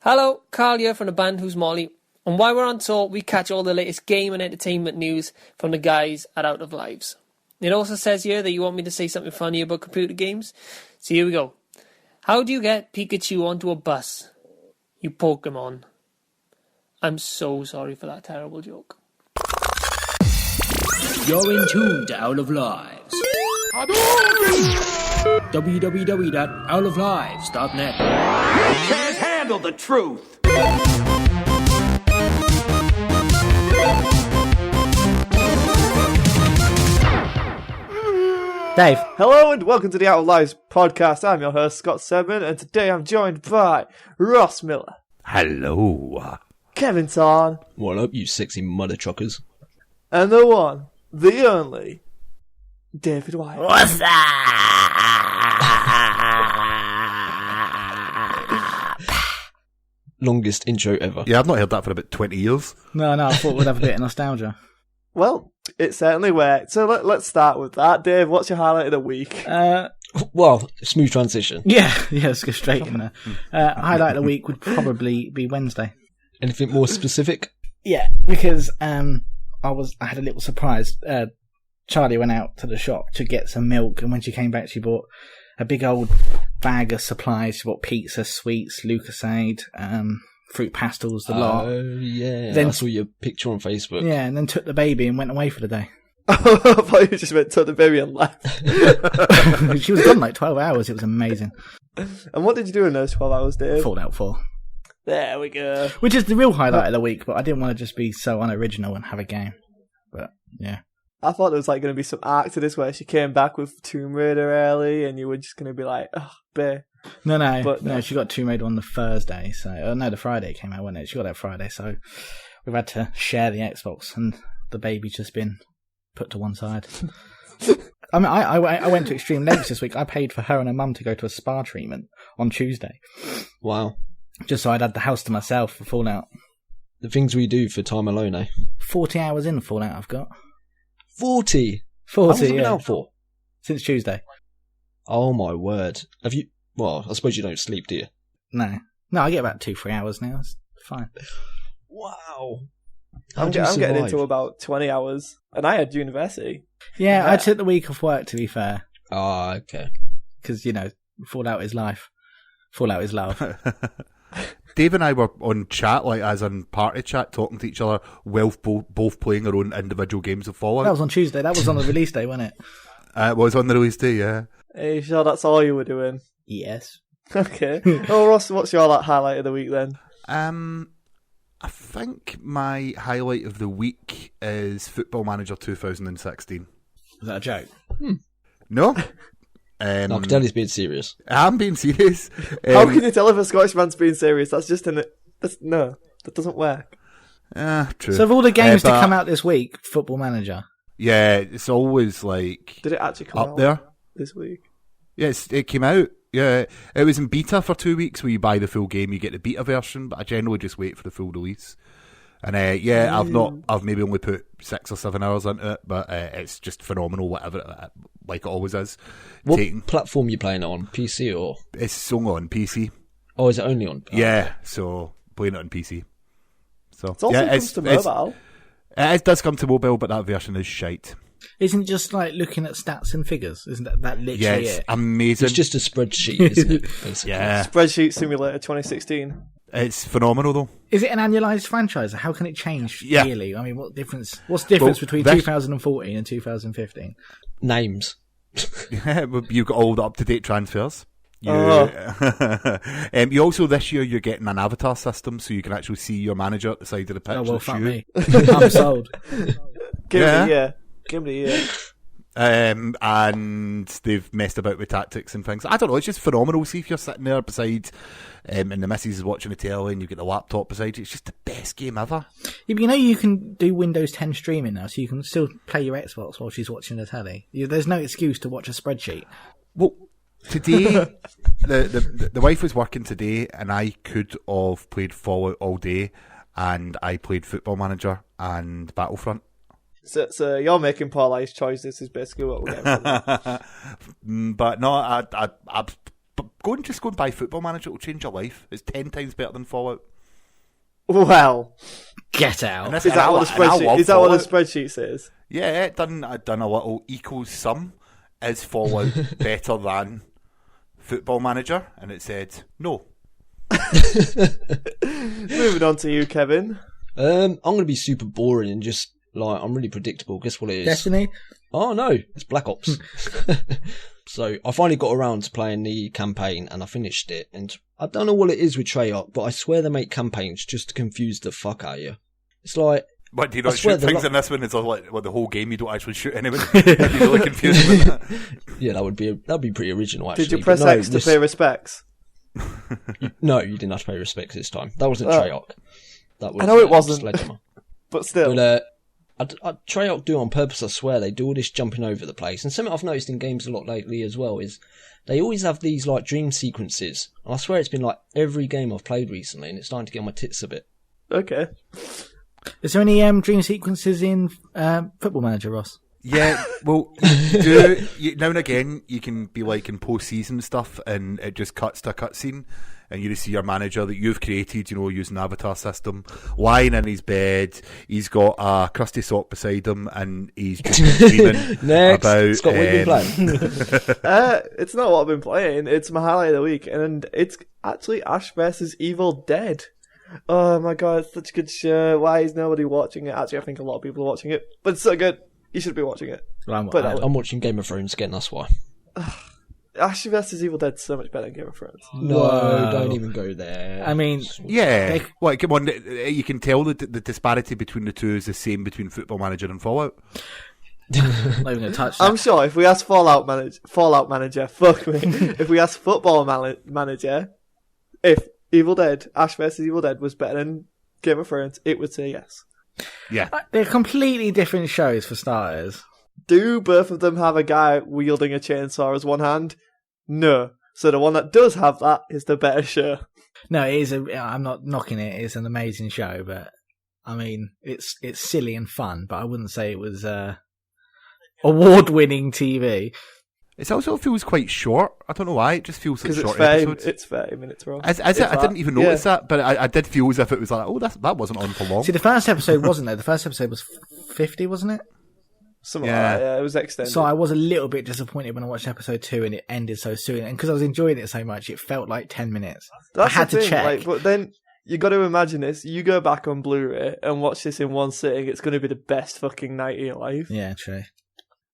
Hello, Carl here from the band Who's Molly. And while we're on tour, we catch all the latest game and entertainment news from the guys at Out of Lives. It also says here that you want me to say something funny about computer games. So here we go. How do you get Pikachu onto a bus? You Pokemon. I'm so sorry for that terrible joke. You're in tune to Out of Lives. www.outoflives.net. You can't handle the truth. Dave. Hello and welcome to the Out of Lives podcast. I'm your host, Scott Sedman, and today I'm joined by Ross Miller. Hello. Kevin Tarn. What up, you sexy mother truckers? And the one, the only, David White. What's that? Longest intro ever. Yeah, I've not heard that for about 20 years. No, I thought we'd have a bit of nostalgia. Well, it certainly worked. So let's start with that. Dave, what's your highlight of the week? Well, smooth transition. Yeah, let's go straight in there. Highlight of the week would probably be Wednesday. Anything more specific? Yeah, because I had a little surprise. Charlie went out to the shop to get some milk, and when she came back, she bought a big old bag of supplies. She bought pizza, sweets, Lucasade, fruit pastels, the lot. Oh, yeah. Then, I saw your picture on Facebook. Yeah, and then took the baby and went away for the day. I thought you just meant took the baby and left. She was gone like 12 hours. It was amazing. And what did you do in those 12 hours, Dave? Fallout 4. There we go. Which is the real highlight of the week, but I didn't want to just be so unoriginal and have a game. But, yeah. I thought there was like going to be some arc to this where she came back with Tomb Raider early and you were just going to be like, oh, bae. No, she got Tomb Raider on the Thursday, the Friday came out, wasn't it? She got that Friday, so we've had to share the Xbox, and the baby's just been put to one side. I mean, I went to extreme lengths this week. I paid for her and her mum to go to a spa treatment on Tuesday. Wow. Just so I'd had the house to myself for Fallout. The things we do for time alone, eh? 40 hours in Fallout I've got. 40? 40, How long have you been yeah. out for? Since Tuesday. Oh my word. Have you... Well, I suppose you don't sleep, do you? No, I get about 2-3 hours now. It's fine. Wow. I'm getting into about 20 hours, and I had university. Yeah, I took the week off work, to be fair. Ah, okay. Because, Fallout is life. Fallout is love. Dave and I were on chat, like as in party chat, talking to each other while both playing our own individual games of Fallout. That was on Tuesday. That was on the release day, wasn't it? It was on the release day, yeah. Are you sure that's all you were doing? Yes. Okay. Oh, Ross, what's your highlight of the week then? I think my highlight of the week is Football Manager 2016. Was that a joke? No? I can tell he's being serious. I'm being serious. How can you tell if a Scottish man's being serious? That's just that doesn't work. True. So of all the games to come out this week, Football Manager. Yeah, it's always like... Did it actually come up out there this week? Yes, it came out. Yeah, it was in beta for 2 weeks where you buy the full game, you get the beta version, but I generally just wait for the full release. And I've maybe only put 6 or 7 hours into it, but it's just phenomenal, whatever, like it always is. What platform are you playing it on? PC or? It's only on PC. Oh, is it only on? Yeah, so playing it on PC. So it also comes to mobile. It does come to mobile, but that version is shite. Isn't it just like looking at stats and figures? Isn't that literally it's it? amazing. It's just a spreadsheet, isn't it? Basically. Yeah. Spreadsheet Simulator 2016. It's phenomenal, though. Is it an annualised franchise? How can it change yearly? I mean, what's the difference between 2014 and 2015? Names. Yeah, you've got all the up-to-date transfers. You also, this year, you're getting an avatar system, so you can actually see your manager at the side of the pitch. Oh, well, fuck me. I'm sold. Give me a year. And they've messed about with tactics and things. I don't know, it's just phenomenal. See if you're sitting there beside, and the missus is watching the telly and you've got the laptop beside you. It's just the best game ever. Yeah, but you can do Windows 10 streaming now, so you can still play your Xbox while she's watching the telly. There's no excuse to watch a spreadsheet. Well, today, the wife was working today, and I could have played Fallout all day, and I played Football Manager and Battlefront. So you're making poor life choices is basically what we're getting from. But no, I But just go and buy Football Manager. It'll change your life. It's 10 times better than Fallout. Well, Get out. is that what the spreadsheet says? Yeah, it done a little equals sum. Is Fallout better than Football Manager? And it said no. Moving on to you, Kevin. I'm going to be super boring and just like I'm really predictable. Guess what it is? Destiny? Oh no, it's Black Ops. So I finally got around to playing the campaign and I finished it. And I don't know what it is with Treyarch, but I swear they make campaigns just to confuse the fuck out of you. It's like, What, do you not shoot things in this one? It's all like the whole game you don't actually shoot anyone. You're really confused with that. Yeah, that'd be pretty original. Actually, Did you press X to pay respects? No, you didn't have to pay respects this time. That wasn't Treyarch. That was, I know it wasn't, Sledgehammer. But still. But, Treyarch do on purpose, I swear. They do all this jumping over the place. And something I've noticed in games a lot lately as well is they always have these like dream sequences. And I swear it's been like every game I've played recently, and it's starting to get on my tits a bit. Okay. Is there any dream sequences in Football Manager, Ross? Yeah, well, you do. Now and again, you can be like in post-season stuff, and it just cuts to a cutscene, and you just see your manager that you've created, using avatar system, lying in his bed. He's got a crusty sock beside him, and he's just dreaming Next, about. Scott, what have you been playing? It's not what I've been playing. It's my highlight of the week, and it's actually Ash vs Evil Dead. Oh my god, it's such a good show. Why is nobody watching it? Actually, I think a lot of people are watching it, but it's so good. You should be watching it. I'm watching Game of Thrones again, that's why. Ash vs Evil Dead is so much better than Game of Thrones. No, don't even go there. I mean, yeah. Well, come on, you can tell the disparity between the two is the same between Football Manager and Fallout. not even going to touch that. I'm sure if we ask Fallout Manager, fuck me. If we ask Football Manager, if Ash vs Evil Dead was better than Game of Thrones, it would say yes. Yeah. They're completely different shows for starters. Do both of them have a guy wielding a chainsaw as one hand? No. So the one that does have that is the better show. No, it is. I'm not knocking it. It's an amazing show, but I mean, it's silly and fun. But I wouldn't say it was award-winning TV. It also feels quite short. I don't know why. It just feels like short episodes. It's 30 minutes long. Is it? I didn't even notice that, but I did feel as if it was like, oh, that wasn't on for long. See, the first episode wasn't there. The first episode was 50, wasn't it? Something like that, yeah. It was extended. So I was a little bit disappointed when I watched episode 2 and it ended so soon. And because I was enjoying it so much, it felt like 10 minutes. I had to check. But then you got to imagine this. You go back on Blu-ray and watch this in one sitting. It's going to be the best fucking night of your life. Yeah, true.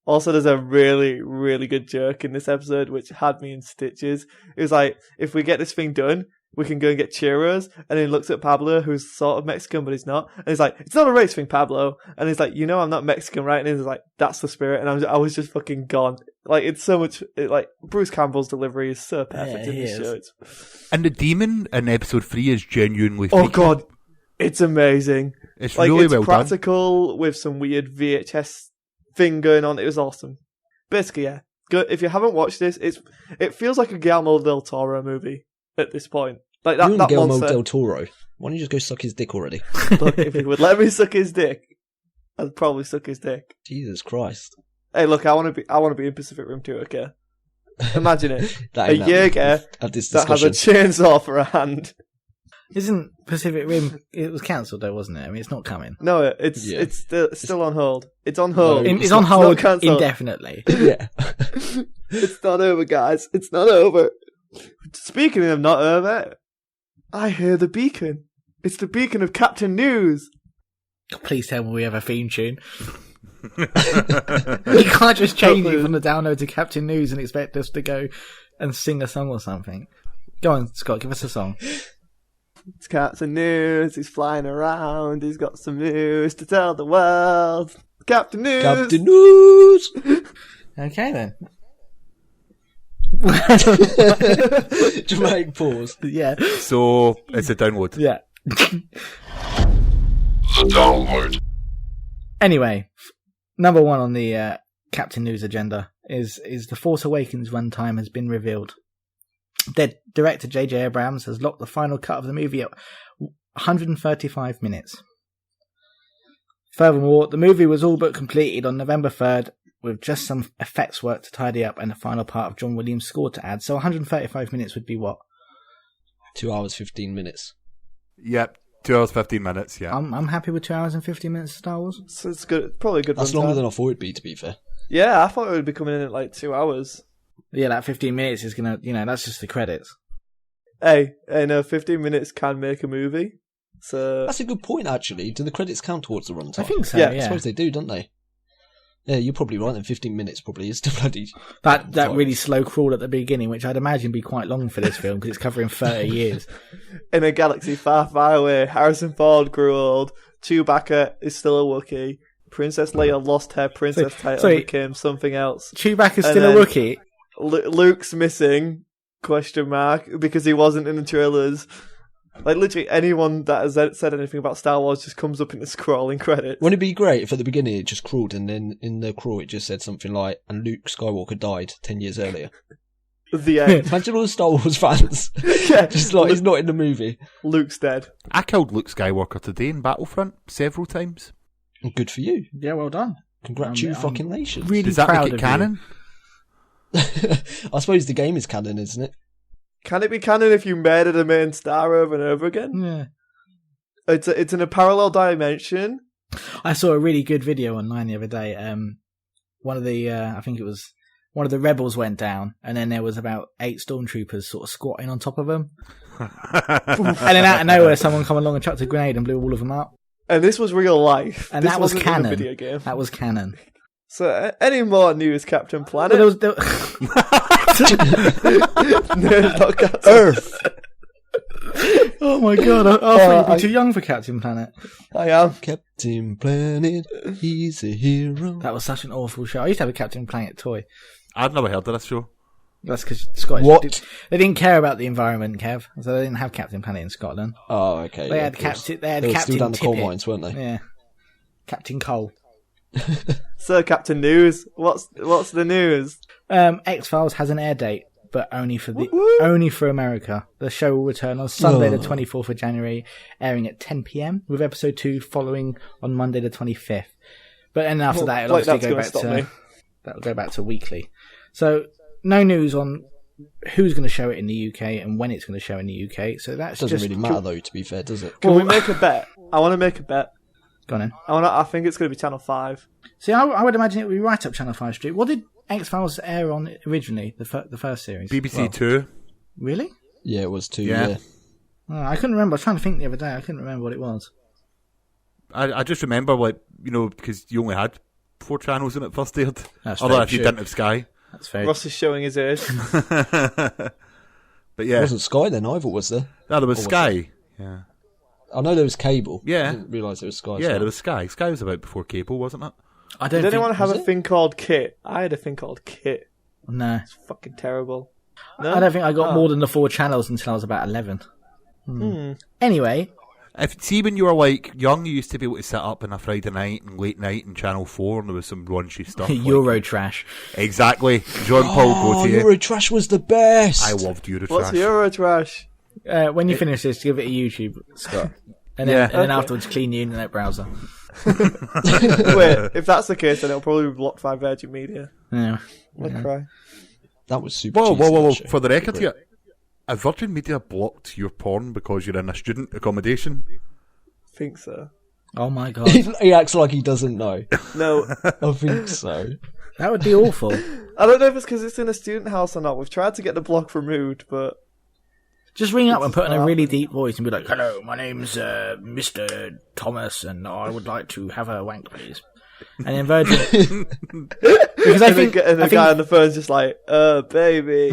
Also, there's a really, really good joke in this episode which had me in stitches. It was like, if we get this thing done, we can go and get churros. And then he looks at Pablo, who's sort of Mexican, but he's not. And he's like, it's not a race thing, Pablo. And he's like, I'm not Mexican, right? And he's like, that's the spirit. And I was just fucking gone. Like, it's so much, Bruce Campbell's delivery is so perfect in this show. And the demon in episode 3 is genuinely freaky. Oh god, it's amazing. It's really well done. It's practical with some weird VHS thing going on. It was awesome. Basically, yeah. Good. If you haven't watched this, it feels like a Guillermo del Toro movie at this point. Like that. That Guillermo monster. del Toro. Why don't you just go suck his dick already? Look, if he would let me suck his dick, I'd probably suck his dick. Jesus Christ. Hey, look, I want to be in Pacific Rim 2. Okay. Imagine it. A Jaeger that has a chainsaw for a hand. Isn't Pacific Rim? It was cancelled though, wasn't it? I mean, it's not coming. No, it's still on hold. It's on hold. No, it's on hold indefinitely. Yeah. It's not over, guys. It's not over. Speaking of not over, I hear the beacon. It's the beacon of Captain News. Please tell me we have a theme tune. You can't just change it from the download to Captain News and expect us to go and sing a song or something. Go on, Scott, give us a song. It's Captain News, he's flying around, he's got some news to tell the world. Captain News! Captain News! Okay then. Dramatic pause. Yeah. So, it's a download. Yeah. The download. Anyway, number one on the Captain News agenda is The Force Awakens runtime has been revealed. The director J.J. Abrams has locked the final cut of the movie at 135 minutes. Furthermore, the movie was all but completed on November 3rd with just some effects work to tidy up and the final part of John Williams' score to add. So 135 minutes would be what? 2 hours 15 minutes. Yep, 2 hours 15 minutes. Yeah, I'm happy with 2 hours and 15 minutes of Star Wars. So it's good, probably a good. That's longer than I thought it'd be, to be fair. Yeah, I thought it would be coming in at like 2 hours. Yeah, that 15 minutes is gonna, that's just the credits. Hey, no, 15 minutes can make a movie. So That's a good point, actually. Do the credits count towards the runtime? I think so. Yeah, Yeah, I suppose they do, don't they? Yeah, you're probably right. Then 15 minutes probably is the bloody. that really slow crawl at the beginning, which I'd imagine be quite long for this film because it's covering 30 years. in a galaxy far, far away, Harrison Ford grew old. Chewbacca is still a Wookiee. Princess Leia lost her princess title and became something else. Chewbacca's And still a then Wookiee. Luke's missing? ? Because he wasn't in the trailers. Like, literally anyone that has said anything about Star Wars just comes up in the scrolling credits. Wouldn't it be great if at the beginning it just crawled and then in the crawl it just said something like, and Luke Skywalker died 10 years earlier? The end. Imagine all the Star Wars fans. Yeah. Just like, he's not in the movie. Luke's dead. I killed Luke Skywalker today in Battlefront several times. Good for you. Yeah, well done. Congratulations. Really Does that proud make it of canon? I suppose the game is canon, isn't it? Can it be canon if you murder the main star over and over again? you. Yeah. It's in a parallel dimension. I saw a really good video online the other day. One of the, I think it was one of the rebels went down, and then there was about 8 stormtroopers sort of squatting on top of them. And then out of nowhere, someone come along and chucked a grenade and blew all of them up. And this was real life. And this that was wasn't in a canon. video game. That was canon. So, any more news, Captain Planet? But there No, not Captain Earth! oh my god, I thought you'd be too young for Captain Planet. I am. Captain Planet, he's a hero. That was such an awful show. I used to have a Captain Planet toy. I've never heard of this show. That's because Scottish. What? They didn't care about the environment, Kev. So they didn't have Captain Planet in Scotland. Oh, okay. They yeah, had of course. Captain. They had They were Captain still down the coal Tippett. mines, weren't they? Yeah, Captain Cole. So, Captain News, what's the news? X-Files has an air date, but only for America. The show will return on Sunday, the 24th of January, airing at 10 p.m. with episode 2 following on Monday, the 25th. But then after that, it'll obviously that'll go back to weekly. So no news on who's going to show it in the UK and when it's going to show in the UK. So that's Doesn't just really matter, though, to be fair, does it? Can we make a bet? I want to make a bet. Go on in. I think it's going to be Channel 5. See, I would imagine it would be right up Channel 5 Street. What did X-Files air on originally, the first series? BBC Two. Really? Yeah, it was 2, Yeah. yeah. Oh, I couldn't remember. I was trying to think the other day. I couldn't remember what it was. I just remember, because you only had 4 channels when it first aired. That's Although very if you true. didn't have Sky. That's very Ross is showing his age. But It yeah, wasn't Sky then either, was there? no, there was Or was Sky. Yeah, I know there was cable. Yeah. I didn't realise there was Sky. yeah, there was Sky. Sky was about before cable, wasn't it? I don't Did think... anyone have was a it? thing called Kit? I had a thing called Kit. No. It's fucking terrible. No? I don't think I got Oh. more than the 4 channels until I was about 11. Anyway, When you were young, you used to be able to sit up on a Friday night and late night in Channel 4 and there was some raunchy stuff. Euro trash. Exactly. Jean Paul Oh, Gaultier. Eurotrash was the best! I loved Eurotrash. What's Eurotrash? When you finish this, give it a YouTube, Scott. And then afterwards, clean your internet browser. Wait, if that's the case, then it'll probably be blocked by Virgin Media. Yeah. I'd cry. That was super Whoa, cheesy, whoa, whoa, whoa. that show. For the record here, a Virgin Media blocked your porn because you're in a student accommodation? Think so. Oh my god. He acts like he doesn't know. No, I think so. That would be awful. I don't know if it's because it's in a student house or not. We've tried to get the block removed, but Just ring up and put in a really deep voice and be like, "Hello, my name's Mr. Thomas, and I would like to have a wank, please." And then Virgin, because I think the guy on the phone's just like, baby.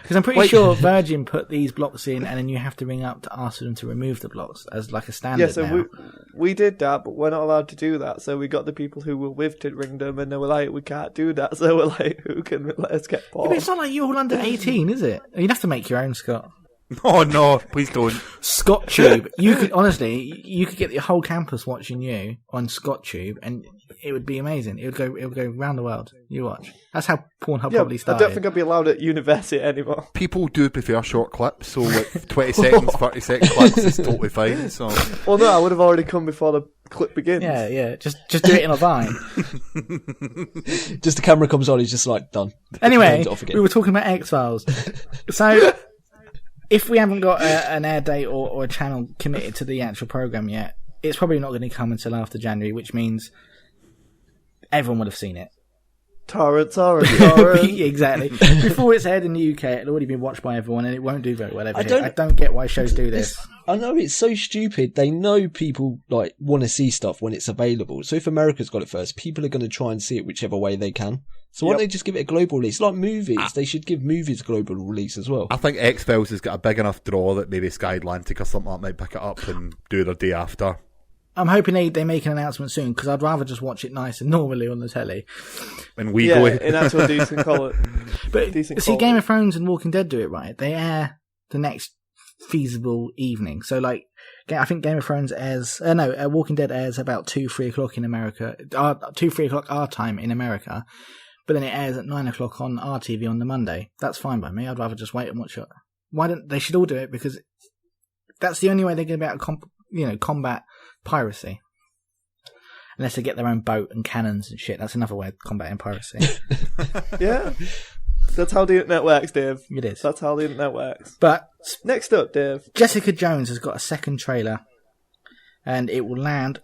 because I'm pretty sure Virgin put these blocks in, and then you have to ring up to ask them to remove the blocks as like a standard. Yeah, so now. we did that, but we're not allowed to do that. So we got the people who were with to ring them, and they were like, we can't do that. So we're like, who can let us get Yeah, porn? but it's not like you're all under 18, is it? You'd have to make your own, Scott. Oh, no, please don't. ScotTube. You could honestly, you could get the whole campus watching you on ScotTube, and it would be amazing. It would go round the world. You watch. That's how Pornhub Yeah, probably I started. don't think I'd be allowed at university anymore. People do prefer short clips, so 20 seconds, 30 second clips is totally fine. So Well, no, I would have already come before the clip begins. Yeah. Just do it in a Vine. Just the camera comes on, he's just like, done. Anyway, Turns it off again. we were talking about X-Files. So, if we haven't got an air date or a channel committed to the actual program yet, it's probably not going to come until after January, which means everyone would have seen it. Torrent. Exactly. Before it's aired in the UK, it'll already been watched by everyone, and it won't do very well over here. I don't get why shows do this. I know, it's so stupid. They know people like want to see stuff when it's available. So if America's got it first, people are going to try and see it whichever way they can. So why don't they just give it a global release? Like movies, they should give movies a global release as well. I think X-Files has got a big enough draw that maybe Sky Atlantic or something like that might pick it up and do their day after. I'm hoping they make an announcement soon, because I'd rather just watch it nice and normally on the telly. And we go in actual decent quality. But see, Game of Thrones and Walking Dead do it right. They air the next feasible evening. So, like, I think Game of Thrones airs... Walking Dead airs about 2-3 o'clock in America. 2-3 o'clock our time in America. But then it airs at 9 o'clock on our TV on the Monday. That's fine by me. I'd rather just wait and watch it. Why don't they should all do it, because that's the only way they're going to be able to combat piracy. Unless they get their own boat and cannons and shit. That's another way of combating piracy. Yeah. That's how the internet works, Dave. It is. That's how the internet works. But next up, Dave. Jessica Jones has got a second trailer, and it will land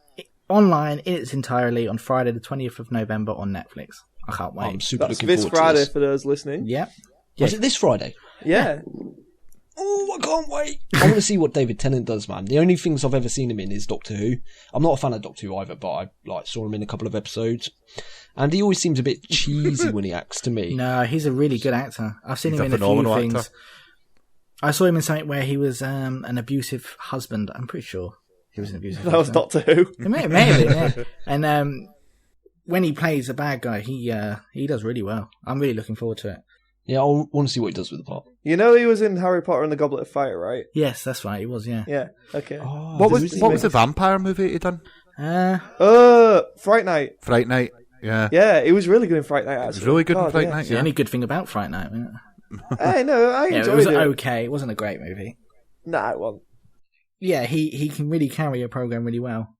online in its entirety on Friday the 20th of November on Netflix. I can't wait. I'm super That's looking this forward Friday to this. for those listening. Yep. Was it this Friday? Yeah. Oh, I can't wait. I want to see what David Tennant does, man. The only things I've ever seen him in is Doctor Who. I'm not a fan of Doctor Who either, but I saw him in a couple of episodes. And he always seems a bit cheesy when he acts to me. No, he's a really good actor. I've seen He's him a in a few phenomenal things. actor. I saw him in something where he was an abusive husband. I'm pretty sure he was an abusive That was husband. Doctor Who. It may have been, yeah. And when he plays a bad guy, he does really well. I'm really looking forward to it. Yeah, I want to see what he does with the part. You know he was in Harry Potter and the Goblet of Fire, right? Yes, that's right. He was, yeah. Yeah. Okay. Oh, What was the vampire movie he done? Fright Night. Fright Night. Yeah. Yeah, it was really good in Fright Night, actually. It was really good in God, Fright yeah. Night. It's the only good thing about Fright Night. Isn't it? Hey, no, I Yeah, it enjoyed was it. okay. It wasn't a great movie. Nah, it wasn't. Yeah, he can really carry a program really well.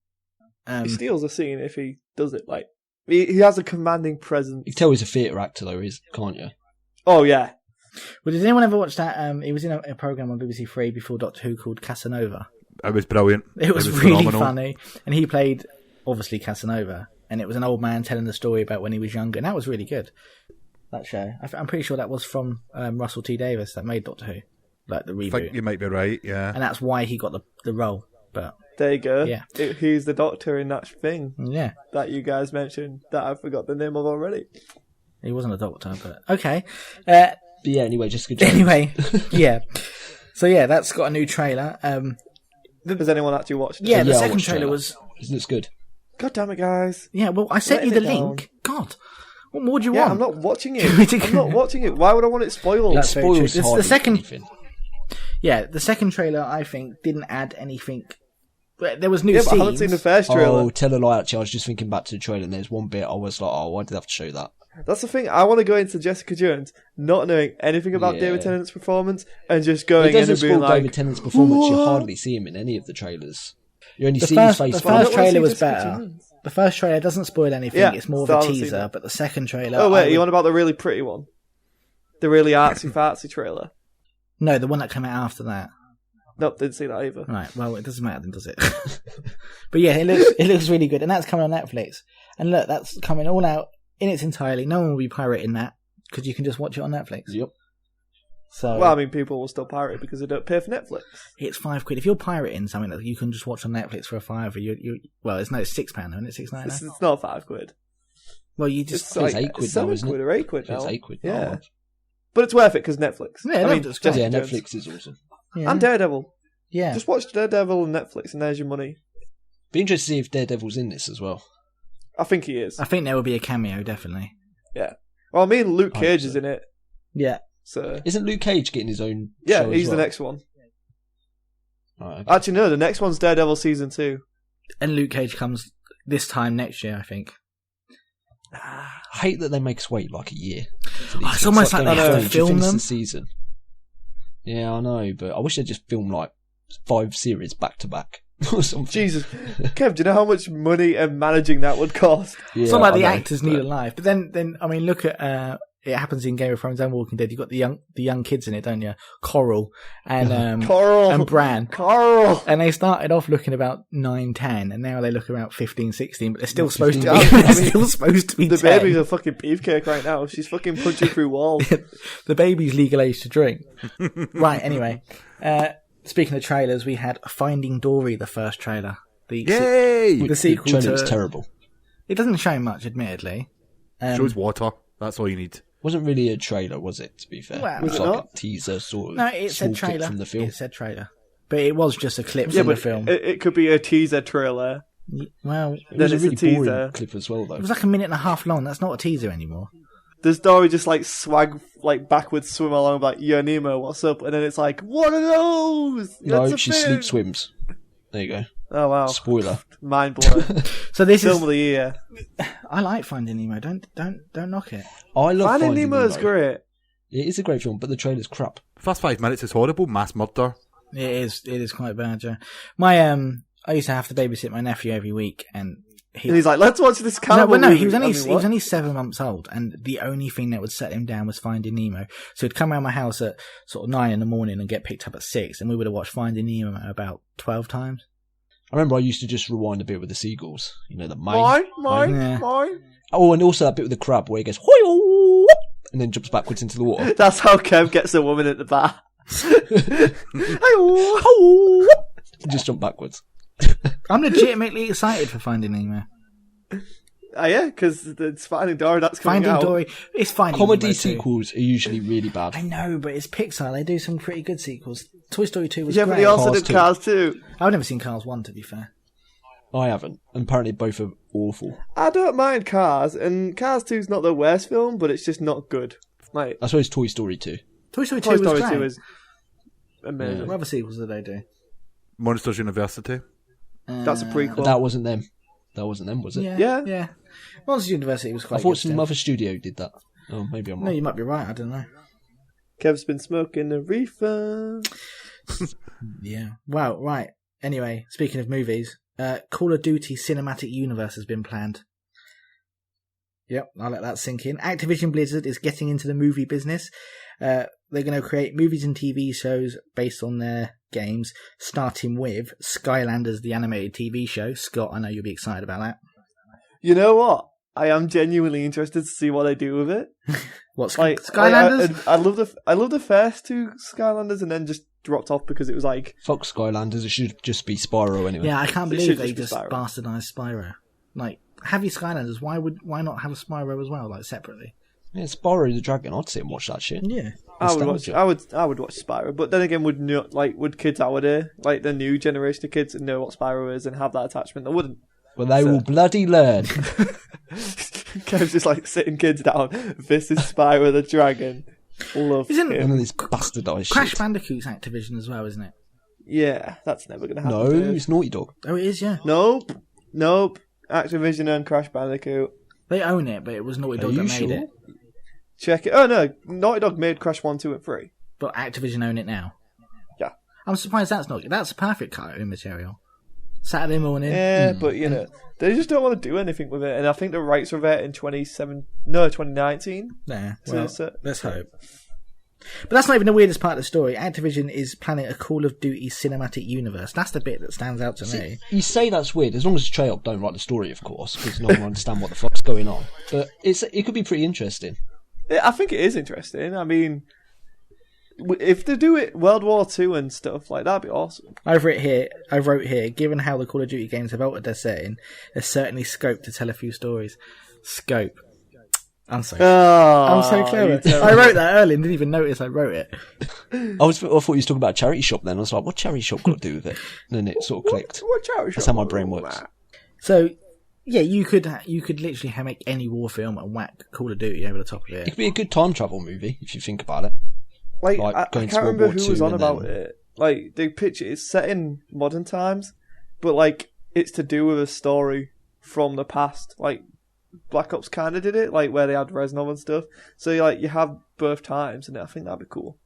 He steals a scene if he does it. Like he has a commanding presence. You can tell he's a theatre actor, though, can't you? Oh yeah. Well, did anyone ever watch that? He was in a program on BBC Three before Doctor Who called Casanova. It was brilliant. It was really phenomenal. funny, and he played obviously Casanova, and it was an old man telling the story about when he was younger, and that was really good. That show, I'm pretty sure that was from Russell T Davies that made Doctor Who, like the I reboot, think you might be right, yeah. and that's why he got the role. But There you go. Yeah. He's the Doctor in that thing yeah, that you guys mentioned that I forgot the name of already. he wasn't a doctor, but okay. But yeah, anyway, Jessica Jones. Anyway, yeah. So yeah, that's got a new trailer. Has anyone actually watched it? Yeah, the I second watched trailer that. was. Isn't it good? God damn it, guys. Yeah, well, I sent you the Letting it link. God, what more do you Yeah, want? I'm not watching it. I'm not watching it. Why would I want it spoiled? That's very Spoils true. hardly The second, anything. yeah, the second trailer I think didn't add anything. There was new Yeah, but I scenes. haven't seen the first trailer. Oh, tell a lie, actually. I was just thinking back to the trailer, and there's one bit I was like, oh, why did they have to show that? That's the thing. I want to go into Jessica Jones not knowing anything about Yeah. David Tennant's performance and just going It in doesn't and being spoil like, David Tennant's performance. You "What?" hardly see him in any of the trailers. You only The see first, his face. the I first don't wanna trailer see was Jessica better. Jones. The first trailer doesn't spoil anything. Yeah, It's more of so I a haven't seen teaser. that. But the second trailer. Oh, I wait, you would- on about the really pretty one? The really artsy fartsy trailer? No, the one that came out after that. Nope, didn't see that either. Right. Well, it doesn't matter then, does it? But yeah, it looks really good, and that's coming on Netflix. And look, that's coming all out in its entirety. No one will be pirating that because you can just watch it on Netflix. Yep. So Well, I mean, people will still pirate it because they don't pay for Netflix. it's £5 if you're pirating something that you can just watch on Netflix for a £5. Well, it's no, it's £6, isn't it? £6.99. It's not £5. Well, you just It's like £8 now, £7 isn't it? or £8 It's now. £8. Yeah. Oh, But it's worth it because Netflix. Yeah, I mean, Netflix. Jessica yeah, Jones. Netflix is awesome. yeah. And Daredevil. yeah. Just watch Daredevil and Netflix and there's your money. Be interested to see if Daredevil's in this as well. I think he is. I think there will be a cameo, definitely. Yeah. Well, I mean, Luke I Cage hope is so. in it. Yeah. So, Isn't Luke Cage getting his own yeah, show as he's the well? next one. Right, okay. Actually, no, the next one's Daredevil Season 2. And Luke Cage comes this time next year, I think. I hate that they make us wait like a year. for these Oh, it's things. almost like Game they of have to Thrones, you film finish them. the season. Yeah, I know, but I wish they'd just film like 5 series back to back. or something. Jesus, Kev, do you know how much money and managing that would cost? Yeah, It's not like I the know, actors need a life. But then I mean, look at it happens in Game of Thrones and Walking Dead. You've got the young kids in it, don't you? Coral and Coral and Bran. Coral. And they started off looking about 9, 10, and now they look about 15, 16, but they're still supposed to be. 15. They're still supposed to be. The 10. baby's a fucking beefcake right now. She's fucking punching through walls. The baby's legal age to drink. Right. Anyway, speaking of trailers, we had Finding Dory, the first trailer. Yay! The sequel the trailer to. was terrible. It doesn't show much, admittedly. Shows water. That's all you need. Wasn't really a trailer, was it? To be fair, Well, it was Was it like not? a teaser sort of. No, it small said clip trailer. from the film. It said trailer, but it was just a clip Yeah, from the but film. it could be a teaser trailer. Well, It Then was a it's a really teaser. boring clip as well, though. it was like a minute and a half long. That's not a teaser anymore. Does Dory just like swag like backwards swim along like, yo Nemo, what's up? And then it's like, one of those. No, That's a she thing. sleep swims. There you go. Oh wow, Spoiler. mind blowing. So this Film is. of the year. I like Finding Nemo. Don't knock it. I love Finding Finding Nemo is Nemo. great. It is a great film, but the trailer's crap. First 5 minutes is horrible. Mass murder. It is. It is quite bad. Yeah. My I used to have to babysit my nephew every week, and And he's like, let's watch this no, cannibal but no, movie. he was only I mean, he was what? only 7 months old, and the only thing that would set him down was Finding Nemo. So he'd come around my house at sort of 9 in the morning and get picked up at 6, and we would have watched Finding Nemo about 12 times. I remember I used to just rewind a bit with the seagulls. You know, the mine. Yeah. Mine. Oh, and also that bit with the crab where he goes, "Hoi-oh," and then jumps backwards into the water. That's how Kev gets a woman at the bar. Just jump backwards. I'm legitimately excited for Finding Nemo. Yeah, because it's Finding Dory. That's coming Finding out. Dory. It's Finding Comedy Nemo too. sequels are usually really bad. I know, but it's Pixar. They do some pretty good sequels. Toy Story 2 was Yeah, but great. he also Cars did 2. Cars too. I've never seen Cars 1, to be fair. I haven't. And apparently both are awful. I don't mind Cars, and Cars 2 is not the worst film, but it's just not good. Like I suppose Toy Story 2. Toy Story 2 Toy was Story great. 2 is amazing. What other sequels did they do? Monsters University. That's a prequel. But that wasn't them. That wasn't them, was it? Yeah. Monsters University was quite I thought good some stuff. other studio did that. Oh, maybe I'm No, wrong. you might be right. I don't know. Kev's been smoking a reefer. Yeah. Wow. Right. Anyway, speaking of movies, Call of Duty Cinematic Universe has been planned. Yep, I'll let that sink in. Activision Blizzard is getting into the movie business. They're going to create movies and TV shows based on their games, starting with Skylanders, the animated TV show. Scott, I know you'll be excited about that. You know what? I am genuinely interested to see what they do with it. What's Like Skylanders? I love the first 2 Skylanders, and then just dropped off because it was like Fuck Skylanders, it should just be Spyro anyway. Yeah, I can't It believe should they just just be Spyro. bastardized Spyro. Like, have you Skylanders? Why not have a Spyro as well, like separately? Yeah, Spyro the Dragon, I'd sit and watch that shit. Yeah. I would watch Nostalgia. I would watch Spyro, but then again, would kids nowadays, like the new generation of kids, know what Spyro is and have that attachment? They wouldn't. Well, they will bloody learn. Kev's just like sitting kids down. This is Spyro the Dragon. Love Isn't- None him. of this bastardised Crash shit. Bandicoot's Activision as well, isn't it? Yeah, that's never gonna happen. No, Dave. it's Naughty Dog. Oh, it is, yeah. Nope. Activision and Crash Bandicoot. They own it, but it was Naughty Are Dog you that made sure? it. Check it. Oh no, Naughty Dog made Crash 1, 2, and 3. But Activision own it now. Yeah. I'm surprised that's a perfect cartoon material. Saturday morning. Yeah, but you know, they just don't want to do anything with it, and I think the rights were there in 2019. Yeah, So well, it's, let's hope. But that's not even the weirdest part of the story. Activision is planning a Call of Duty cinematic universe. That's the bit that stands out to me. You say that's weird, as long as Treyarch don't write the story, of course, because no one will understand what the fuck's going on. But it could be pretty interesting. Yeah, I think it is interesting. I mean, if they do it World War II and stuff like that'd be awesome. I wrote here, given how the Call of Duty games have altered their setting, there's certainly scope to tell a few stories. Scope. I'm so clever. I wrote that early and didn't even notice I wrote it. I thought you was talking about a charity shop then. I was like, what charity shop got to do with it? And then it sort of clicked. What charity That's shop how my was brain all works. that? So, yeah, you could literally make any war film and whack Call of Duty over the top of It it. could be a good time travel movie, if you think about it. Like, Like, I going to can't World remember War who was II on and about then- it. Like, they pitch it. It's set in modern times, but like it's to do with a story from the past. Like Black Ops kind of did it, like where they had Reznov and stuff. So like you have both times, and I think that'd be cool.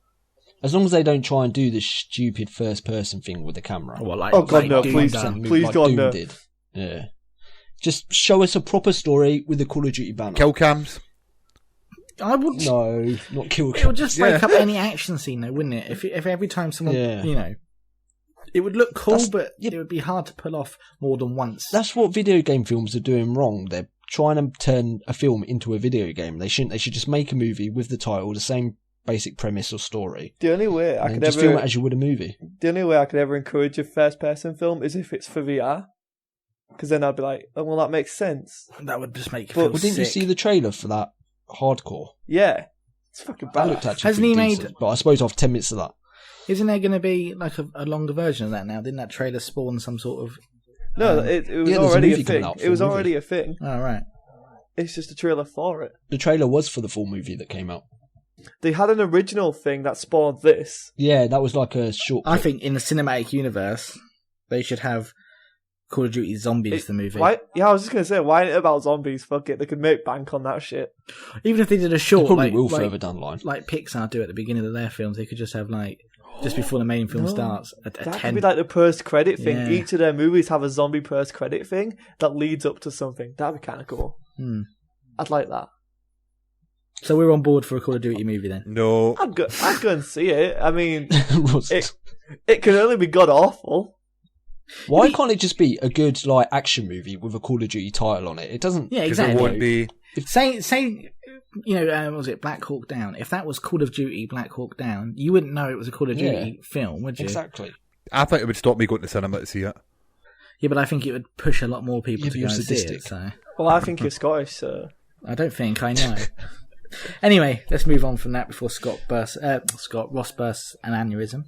As long as they don't try and do this stupid first-person thing with the camera. Well, like, Oh, God, no, Doom please. done. Please, like God, Doom no. did. Yeah. Just show us a proper story with the Call of Duty banner. Kill cams. I would. No, not kill It cam. would just break up any action scene, though, wouldn't it? If every time someone, Yeah. you know, it would look cool, That's- but yeah. it would be hard to pull off more than once. That's what video game films are doing wrong. They're trying to turn a film into a video game. They shouldn't. They should just make a movie with the title, the same basic premise or story. The only way I And could just film it ever, as you would a movie. the only way I could ever encourage a first-person film is if it's for VR. Because then I'd be like, oh, well, that makes sense. That would just make you But- feel Well, didn't you sick. see the trailer for that hardcore? Yeah, it's fucking That bad. looked actually Hasn't he pretty made- decent, but I suppose after 10 minutes of that. Isn't there going to be like a longer version of that now? Didn't that trailer spawn some sort of? No, it was yeah, there's a already a movie coming thing. out, It was full movie. already a thing. Oh right. It's just a trailer for it. The trailer was for the full movie that came out. They had an original thing that spawned this. Yeah, that was like a short. I clip. think in the cinematic universe, they should have Call of Duty Zombies the movie. Why? Yeah, I was just gonna say, why ain't it about zombies? Fuck it, they could make bank on that shit. Even if they did a They short, probably like, will like, further down the line. like Pixar do at the beginning of their films, they could just have like just before the main film No. starts a That 10. could be like the post-credit thing. Yeah. Each of their movies have a zombie post-credit thing that leads up to something. That'd be kind of cool. Hmm. I'd like that. So we're on board for a Call of Duty movie then. No. I'd go and see it. I mean, Ross, it can only be god awful. why can't it just be a good like action movie with a Call of Duty title on it? It doesn't. Yeah, Because it exactly. won't be. Say, you know, what was it Black Hawk Down? If that was Call of Duty Black Hawk Down, you wouldn't know it was a Call of Duty film, would you? Exactly. I think it would stop me going to cinema to see it. Yeah, but I think it would push a lot more people Yeah, to but go you're and see it. sadistic. So Well, I think you're Scottish, so I don't think I know. Anyway, let's move on from that before Ross bursts an aneurysm.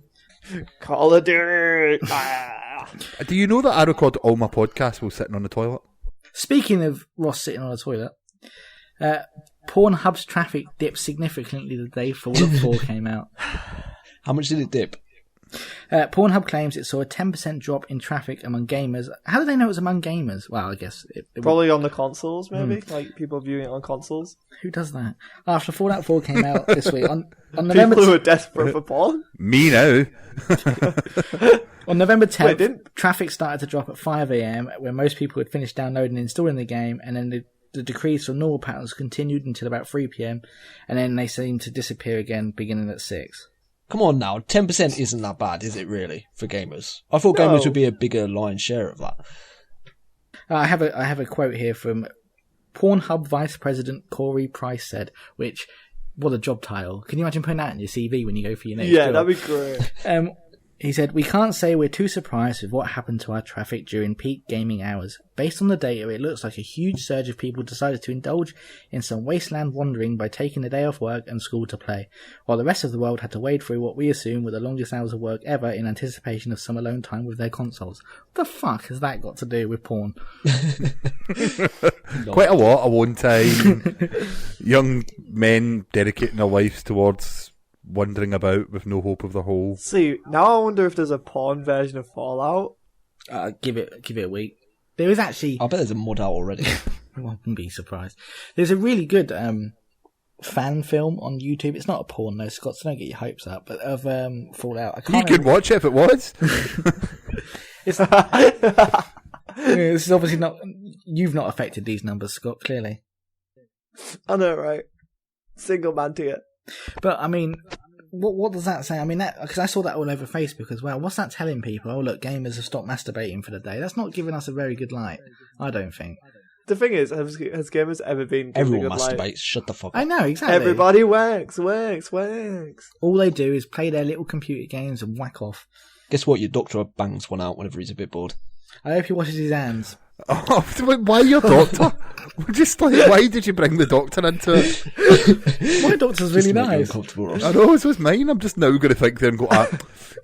Call of Duty. Ah. Do you know that I record all my podcasts while sitting on the toilet? Speaking of Ross sitting on a toilet, Pornhub's traffic dipped significantly the day Fallout 4 came out. How much did it dip? Pornhub claims it saw a 10% drop in traffic among gamers. How do they know it was among gamers? Well, I guess it Probably on the consoles, maybe. Like people viewing it on consoles. who does that? After Fallout 4 came out this week, on November People who are desperate for porn. Me now. on November 10th, Wait, didn't- traffic started to drop at 5 a.m. when most people had finished downloading and installing the game, and then the decrease from normal patterns continued until about 3 p.m. and then they seemed to disappear again beginning at 6. Come on now, 10% isn't that bad, is it really, for gamers? I thought No. gamers would be a bigger lion's share of that. I have a quote here from Pornhub Vice President Corey Price said, which, what a job title. Can you imagine putting that in your CV when you go for your next Yeah, job? that'd be great. He said, "We can't say we're too surprised with what happened to our traffic during peak gaming hours. Based on the data, it looks like a huge surge of people decided to indulge in some wasteland wandering by taking the day off work and school to play, while the rest of the world had to wade through what we assume were the longest hours of work ever in anticipation of some alone time with their consoles." What the fuck has that got to do with porn? Quite a lot at one time. Young men dedicating their lives towards wandering about with no hope of the whole. See, now I wonder if there's a porn version of Fallout. Give it a week. There is actually, I bet there's a mod out already. I wouldn't be surprised. There's a really good fan film on YouTube. It's not a porn though, Scott, so don't get your hopes up. But of Fallout, I You can't. could watch it if it was. This is obviously not. You've not affected these numbers, Scott. Clearly, I know, right? Single man to it. but I mean, what does that say? I mean, that because I saw that all over Facebook as well. What's that telling people? Oh, look, gamers have stopped masturbating for the day. That's not giving us a very good light. I don't think. The thing is, has gamers ever been given Everyone a good light? masturbates, shut the fuck up. I know exactly. Everybody wanks. All they do is play their little computer games and whack off. Guess what, your doctor bangs one out whenever he's a bit bored. I hope he washes his hands. Oh, why your doctor? Just like, why did you bring the doctor into it? My doctor's Just really to make you nice. uncomfortable, Ross. I know, so it's mine. I'm just now going to think there and go,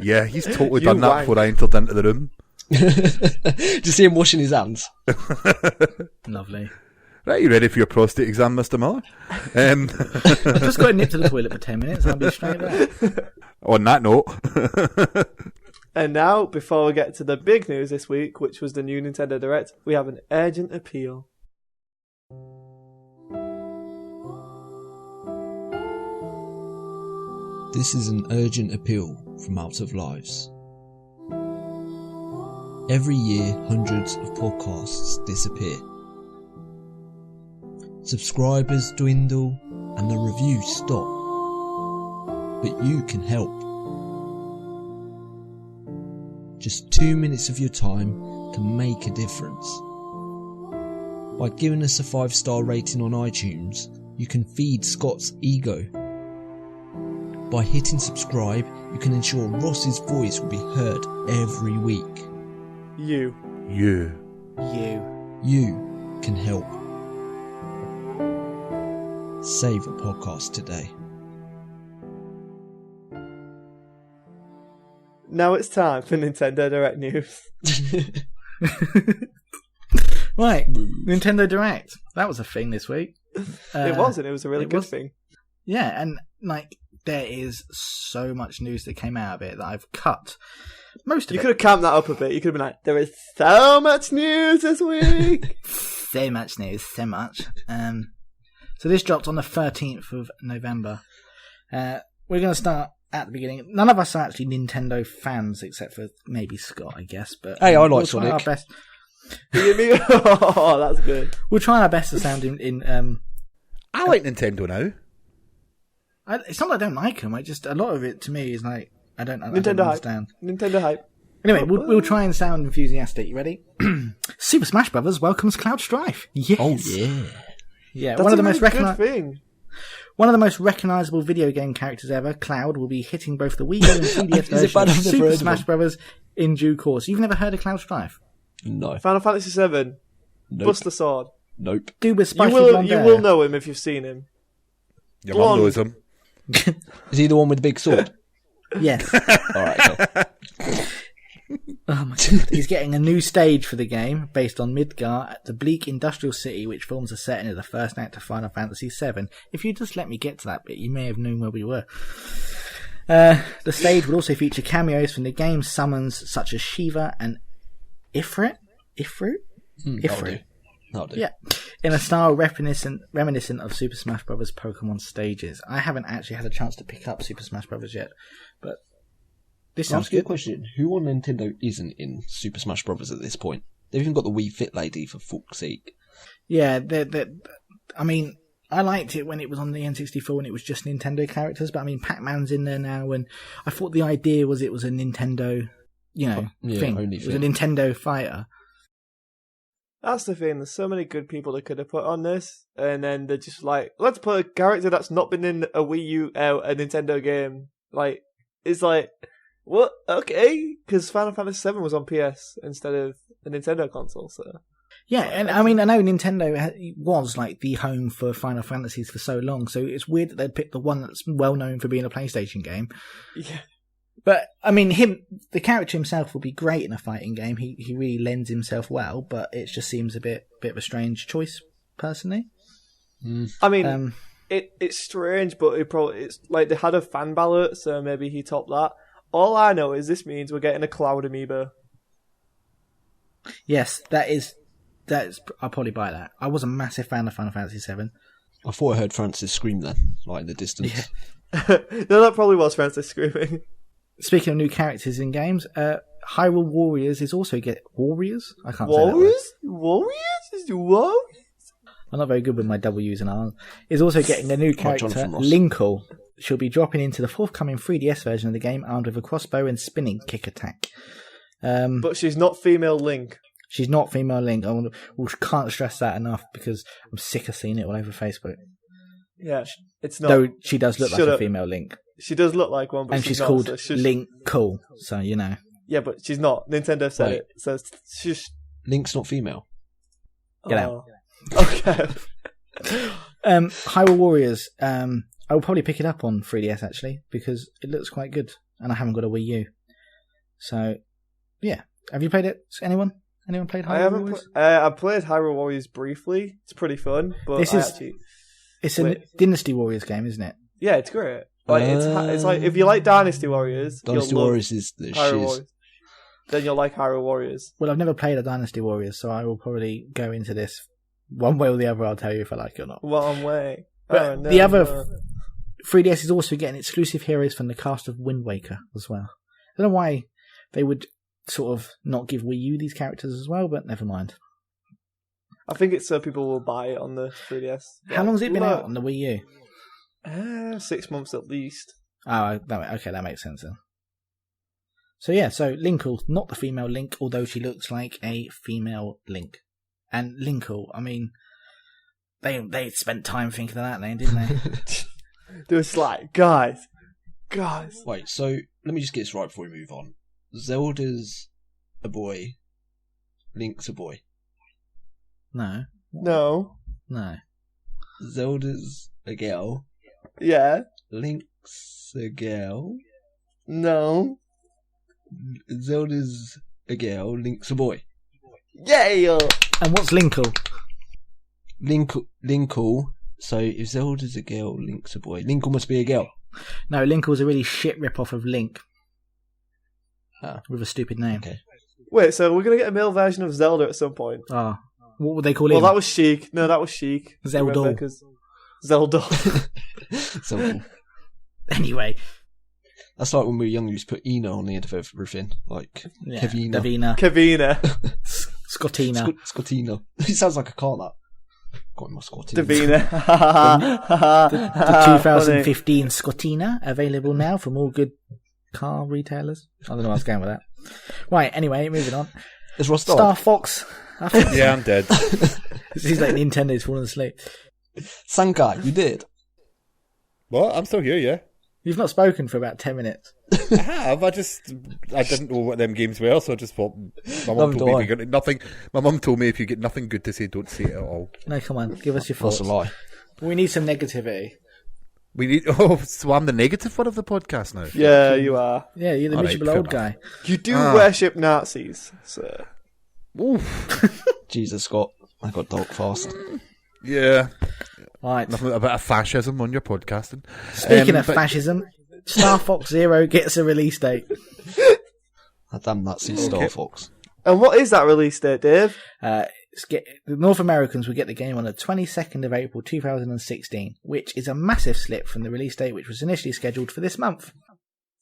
yeah, he's totally You done that wank. before I entered into the room. Did you see him washing his hands? Lovely. Right, you ready for your prostate exam, Mr. Miller? I've just got to nip to the toilet for 10 minutes. I'll be straight back. On that note, And now, before we get to the big news this week, which was the new Nintendo Direct, we have an urgent appeal. This is an urgent appeal from Out of Lives. Every year, hundreds of podcasts disappear. Subscribers dwindle and the reviews stop. But you can help. Just 2 minutes of your time can make a difference. By giving us a 5-star rating on iTunes, you can feed Scott's ego. By hitting subscribe, you can ensure Ross's voice will be heard every week. You can help. Save a podcast today. Now it's time for Nintendo Direct news. Right, Nintendo Direct. That was a thing this week. It was a really good thing. Yeah, and like there is so much news that came out of it that I've cut most of it. You could have camped that up a bit. You could have been like, there is so much news this week. So much news, so much. So this dropped on the 13th of November. We're going to start at the beginning. None of us are actually Nintendo fans, except for maybe Scott, I guess. But hey, I like we'll Sonic. Try our best. Oh, that's good. We'll try our best to sound in I like Nintendo now. it's not that I don't like them. I just a lot of it to me is like I don't Nintendo understand. Hype. Nintendo hype. Anyway, we'll try and sound enthusiastic. You ready? Super Smash Bros. Welcomes Cloud Strife. Yes. Oh yeah. Yeah, That's one of the really most good thing. One of the most recognisable video game characters ever, Cloud, will be hitting both the Wii U and 3DS version of Super Smash Bros. In due course. You've never heard of Cloud Strife? No. Final Fantasy VII. Nope. Buster Sword. Nope. Dude with You spiky will, blonde you hair. will know him if you've seen him. Your mum knows him. Is he the one with the big sword? Yes. Alright, cool. Oh my god. He's getting a new stage for the game based on Midgar at the bleak industrial city which forms the setting of the first act of Final Fantasy VII. If you just let me get to that bit, you may have known where we were. The stage will also feature cameos from the game's summons such as Shiva and Ifrit? Ifrit? That'll do. Yeah. In a style reminiscent of Super Smash Bros. Pokemon stages. I haven't actually had a chance to pick up Super Smash Bros. Yet, but this Can I sounds ask you a good. question? Who on Nintendo isn't in Super Smash Bros. At this point? They've even got the Wii Fit lady, for fuck's sake. Yeah, I mean, I liked it when it was on the N64 and it was just Nintendo characters, but I mean, Pac-Man's in there now, and I thought the idea was it was a Nintendo, thing. Only It was a thing. Nintendo fighter. That's the thing. There's so many good people they could have put on this, and then they're just like, let's put a character that's not been in a Wii U, a Nintendo game. Like, it's like, what? Okay, because Final Fantasy VII was on PS instead of a Nintendo console. So Yeah, and I mean, I know Nintendo was like the home for Final Fantasies for so long, so it's weird that they'd pick the one that's well known for being a PlayStation game. yeah, But I mean, the character himself will be great in a fighting game. He really lends himself well, but it just seems a bit of a strange choice, personally. I mean, it's strange, but it's like they had a fan ballot, so maybe he topped that. All I know is this means we're getting a Cloud amiibo. Yes, that's. I'll probably buy that. I was a massive fan of Final Fantasy VII. I thought I heard Francis scream then, like in the distance. Yeah. No, that probably was Francis screaming. Speaking of new characters in games, Hyrule Warriors is also Warriors? I can't say that word. Warriors? Warriors? I'm not very good with my W's and R's. Is also getting a new character, Jonathan Ross. Linkle. She'll be dropping into the forthcoming 3DS version of the game armed with a crossbow and spinning kick attack. But she's not female Link. She's not female Link. We can't stress that enough because I'm sick of seeing it all over Facebook. Yeah, it's not. Though she does look like Shut a up. female Link. She does look like one, but And she's not, called so shush. Link Cool. So, you know. Yeah, but she's not. Nintendo said Right. it. So shush. Link's not female. Get out. Okay. Hyrule Warriors. I will probably pick it up on 3DS actually because it looks quite good, and I haven't got a Wii U. So, yeah. Have you played it? Anyone? Anyone played Hyrule I haven't. Warriors? I played Hyrule Warriors briefly. It's pretty fun, but This I is- actually, It's a Wait. Dynasty Warriors game, isn't it? yeah, it's great. Like it's like if you like Dynasty Warriors, Dynasty you'll love Warriors is the Hyrule shiz. Warriors. Then you'll like Hyrule Warriors. Well, I've never played a Dynasty Warriors, so I will probably go into this one way or the other. I'll tell you if I like it or not. One way. But Oh, no, the other no. 3DS is also getting exclusive heroes from the cast of Wind Waker as well. I don't know why they would sort of not give Wii U these characters as well, but never mind. I think it's so people will buy it on the 3DS. How long has it been out on the Wii U? 6 months at least. Oh, okay, that makes sense then. So yeah, so Linkle, not the female Link, although she looks like a female Link. And Linkle, I mean, they spent time thinking of that then, didn't they? They was like, guys. Wait, so let me just get this right before we move on. Zelda's a boy. Link's a boy. No. No. Zelda's a girl. Yeah. Link's a girl. No. Zelda's a girl. Link's a boy. Yeah. And what's Linkle? Linkle. So if Zelda's a girl, Link's a boy. Linkle must be a girl. No, Linkle's a really shit rip-off of Link. With a stupid name. Okay. Wait, so we're going to get a male version of Zelda at some point? Oh. What would they call it? Well, that was Chic. No, that was Chic. Zelda. Zelda. So, anyway. that's like when we were young, we used to put Ina on the end of everything. Like, Yeah, Kevina. Kevina. Scottina. Scottina. It sounds like a car, that. Got my Scottina. Davina. The 2015 Scottina, available now from all good car retailers. I don't know where I was going with that. Right, anyway, moving on. It's Rostov. Star Fox. Yeah, I'm dead. It seems like Nintendo's fallen asleep. Sankai, you did. What? I'm still here, yeah. You've not spoken for about 10 minutes. I have. I didn't know what them games were, so I just thought my mum told me if you get nothing. My mum told me if you get nothing good to say, don't say it at all. No, come on, give us your thoughts. That's a lie. We need some negativity. We need. Oh, so I'm the negative one of the podcast now. Yeah, you are. Yeah, you're the All right, miserable fair old enough. guy. You do worship Nazis, sir. Oof. Jesus, Scott. I got dark fast. Yeah. Right. Nothing about a fascism on your podcasting. Speaking of but- fascism, Star Fox Zero gets a release date. Damn Nazi Star Fox. And what is that release date, Dave? The North Americans will get the game on the 22nd of April 2016, which is a massive slip from the release date, which was initially scheduled for this month.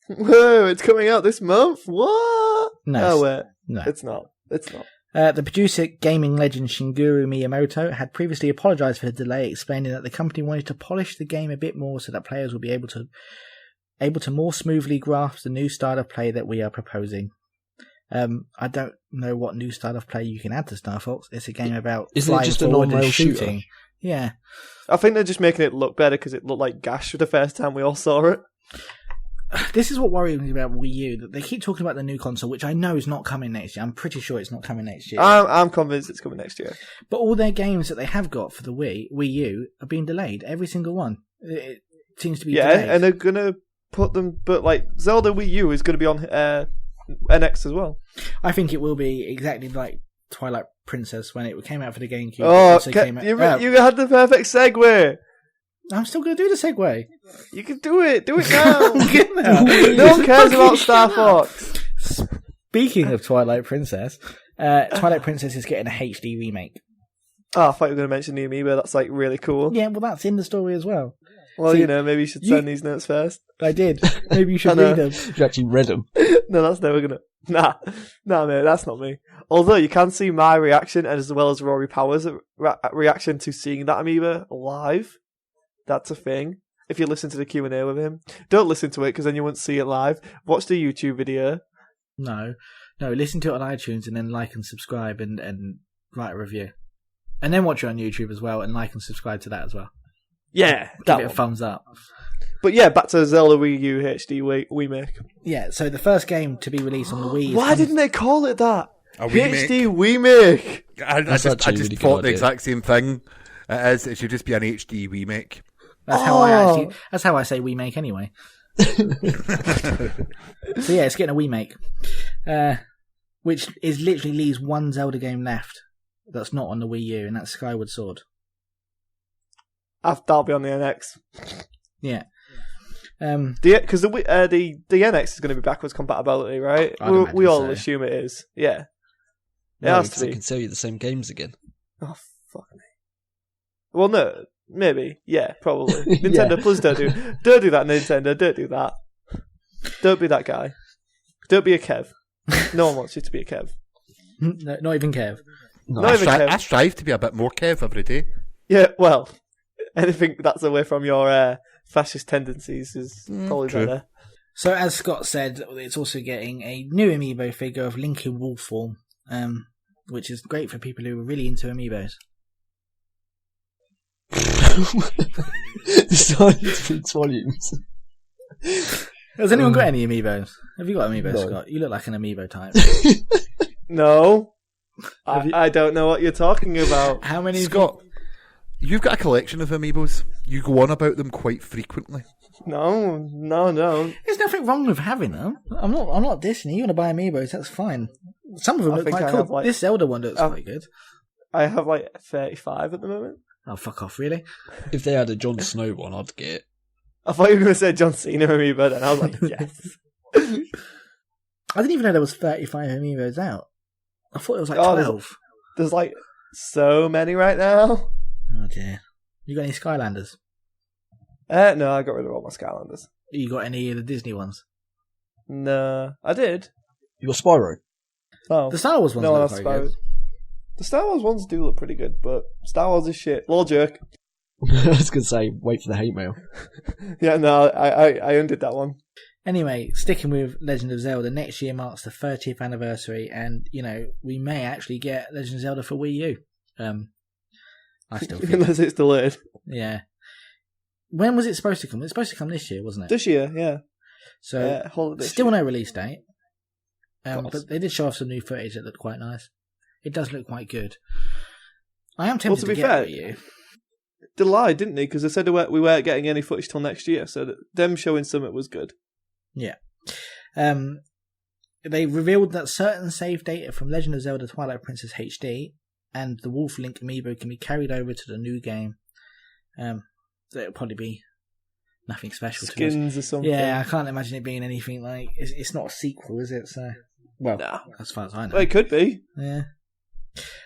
Whoa, it's coming out this month? What? No, Oh, wait. no. It's not. The producer, gaming legend Shigeru Miyamoto, had previously apologised for the delay, explaining that the company wanted to polish the game a bit more so that players will be able to more smoothly grasp the new style of play that we are proposing. I don't know what new style of play you can add to Star Fox. It's a game about Isn't it flying just a forward non-rail and shooter? shooting. Yeah. I think they're just making it look better because it looked like Gash for the first time we all saw it. This is what worries me about Wii U, that they keep talking about the new console, which I know is not coming next year. I'm pretty sure it's not coming next year. I'm convinced it's coming next year. But all their games that they have got for the Wii U are being delayed. Every single one. It seems to be delayed. And they're going to put them... But, like, Zelda Wii U is going to be on NX as well. I think it will be exactly like Twilight Princess when it came out for the GameCube. Oh, It also came out- you had the perfect segue. I'm still going to do the segue. You can do it. Do it now. Get now. No one cares about Star Fox. Speaking of Twilight Princess, Twilight Princess is getting a HD remake. Oh, I thought you were going to mention the Amiibo. That's, like, really cool. Yeah, well, that's in the story as well. Well, See, maybe you should send these notes first. I did. Maybe you should I know. read them. You actually read them. No, that's never going to... Nah, mate, that's not me. Although, you can see my reaction as well as Rory Powers' reaction to seeing that Amiibo live. That's a thing. If you listen to the Q&A with him. Don't listen to it, because then you won't see it live. Watch the YouTube video. No, listen to it on iTunes and then like and subscribe and write a review. And then watch it on YouTube as well and like and subscribe to that as well. Yeah, Give that it a one. thumbs up. But yeah, back to Zelda Wii U HD remake. Yeah, so the first game to be released on the Wii is... Why didn't they call it that? A remake. HD remake. I That's just actually a really good thought the idea. exact same thing. It should just be an HD remake. That's how I say we make anyway. So yeah, it's getting a remake. Which is literally leaves one Zelda game left that's not on the Wii U, and that's Skyward Sword. That'll be on the NX. Yeah. Because the NX is going to be backwards compatibility, right? I'd We imagine all so. assume it is. Yeah. It No, has because to I be. can sell you the same games again. Oh, fuck me. Well, no. Maybe. Yeah, probably. Nintendo, please don't do that, Nintendo. Don't do that. Don't be that guy. Don't be a Kev. No one wants you to be a Kev. No, not even Kev. No, Not even Kev. I strive to be a bit more Kev every day. Yeah, well, anything that's away from your fascist tendencies is probably true. better. So, as Scott said, it's also getting a new amiibo figure of Link in wolf form, which is great for people who are really into amiibos. The silence speaks volumes. Has anyone got any amiibos? Have you got amiibos, No. Scott? You look like an amiibo type. No. Have you- I don't know what you're talking about. How many? Scott, you've got a collection of amiibos. You go on about them quite frequently. No. There's nothing wrong with having them. I'm not dissing you. You want to buy amiibos? That's fine. Some of them I look think quite I cool. have, like- This Zelda one looks I've- quite good. I have like 35 at the moment. Oh, fuck off! Really? If they had a Jon Snow one, I'd get it. I thought you were going to say John Cena amiibo, and I was like, yes. I didn't even know there was 35 amiibos out. I thought it was like Oh, 12. There's like so many right now. Oh dear. You got any Skylanders? No, I got rid of all my Skylanders. You got any of the Disney ones? No, I did. You got Spyro? Oh, The Star Wars ones no, look that's very good. The Star Wars ones do look pretty good, but Star Wars is shit. Lol jerk. I was going to say, wait for the hate mail. Yeah, no, I undid that one. Anyway, sticking with Legend of Zelda, next year marks the 30th anniversary, and, we may actually get Legend of Zelda for Wii U. I still think. Unless it's delayed. Yeah. When was it supposed to come? It was supposed to come this year, wasn't it? This year, yeah. So, Holiday still year. no release date. Course. But they did show off some new footage that looked quite nice. It does look quite good. I am tempted Well, to to be get fair, Wii U. They lied, didn't they? Because they said we weren't getting any footage till next year, so them showing something was good. Yeah. They revealed that certain save data from Legend of Zelda Twilight Princess HD and the Wolf Link amiibo can be carried over to the new game. So it'll probably be nothing special to Skins us. or something. Yeah, I can't imagine it being anything like... It's not a sequel, is it? So, well, Nah. as far as I know. Well, it could be. Yeah.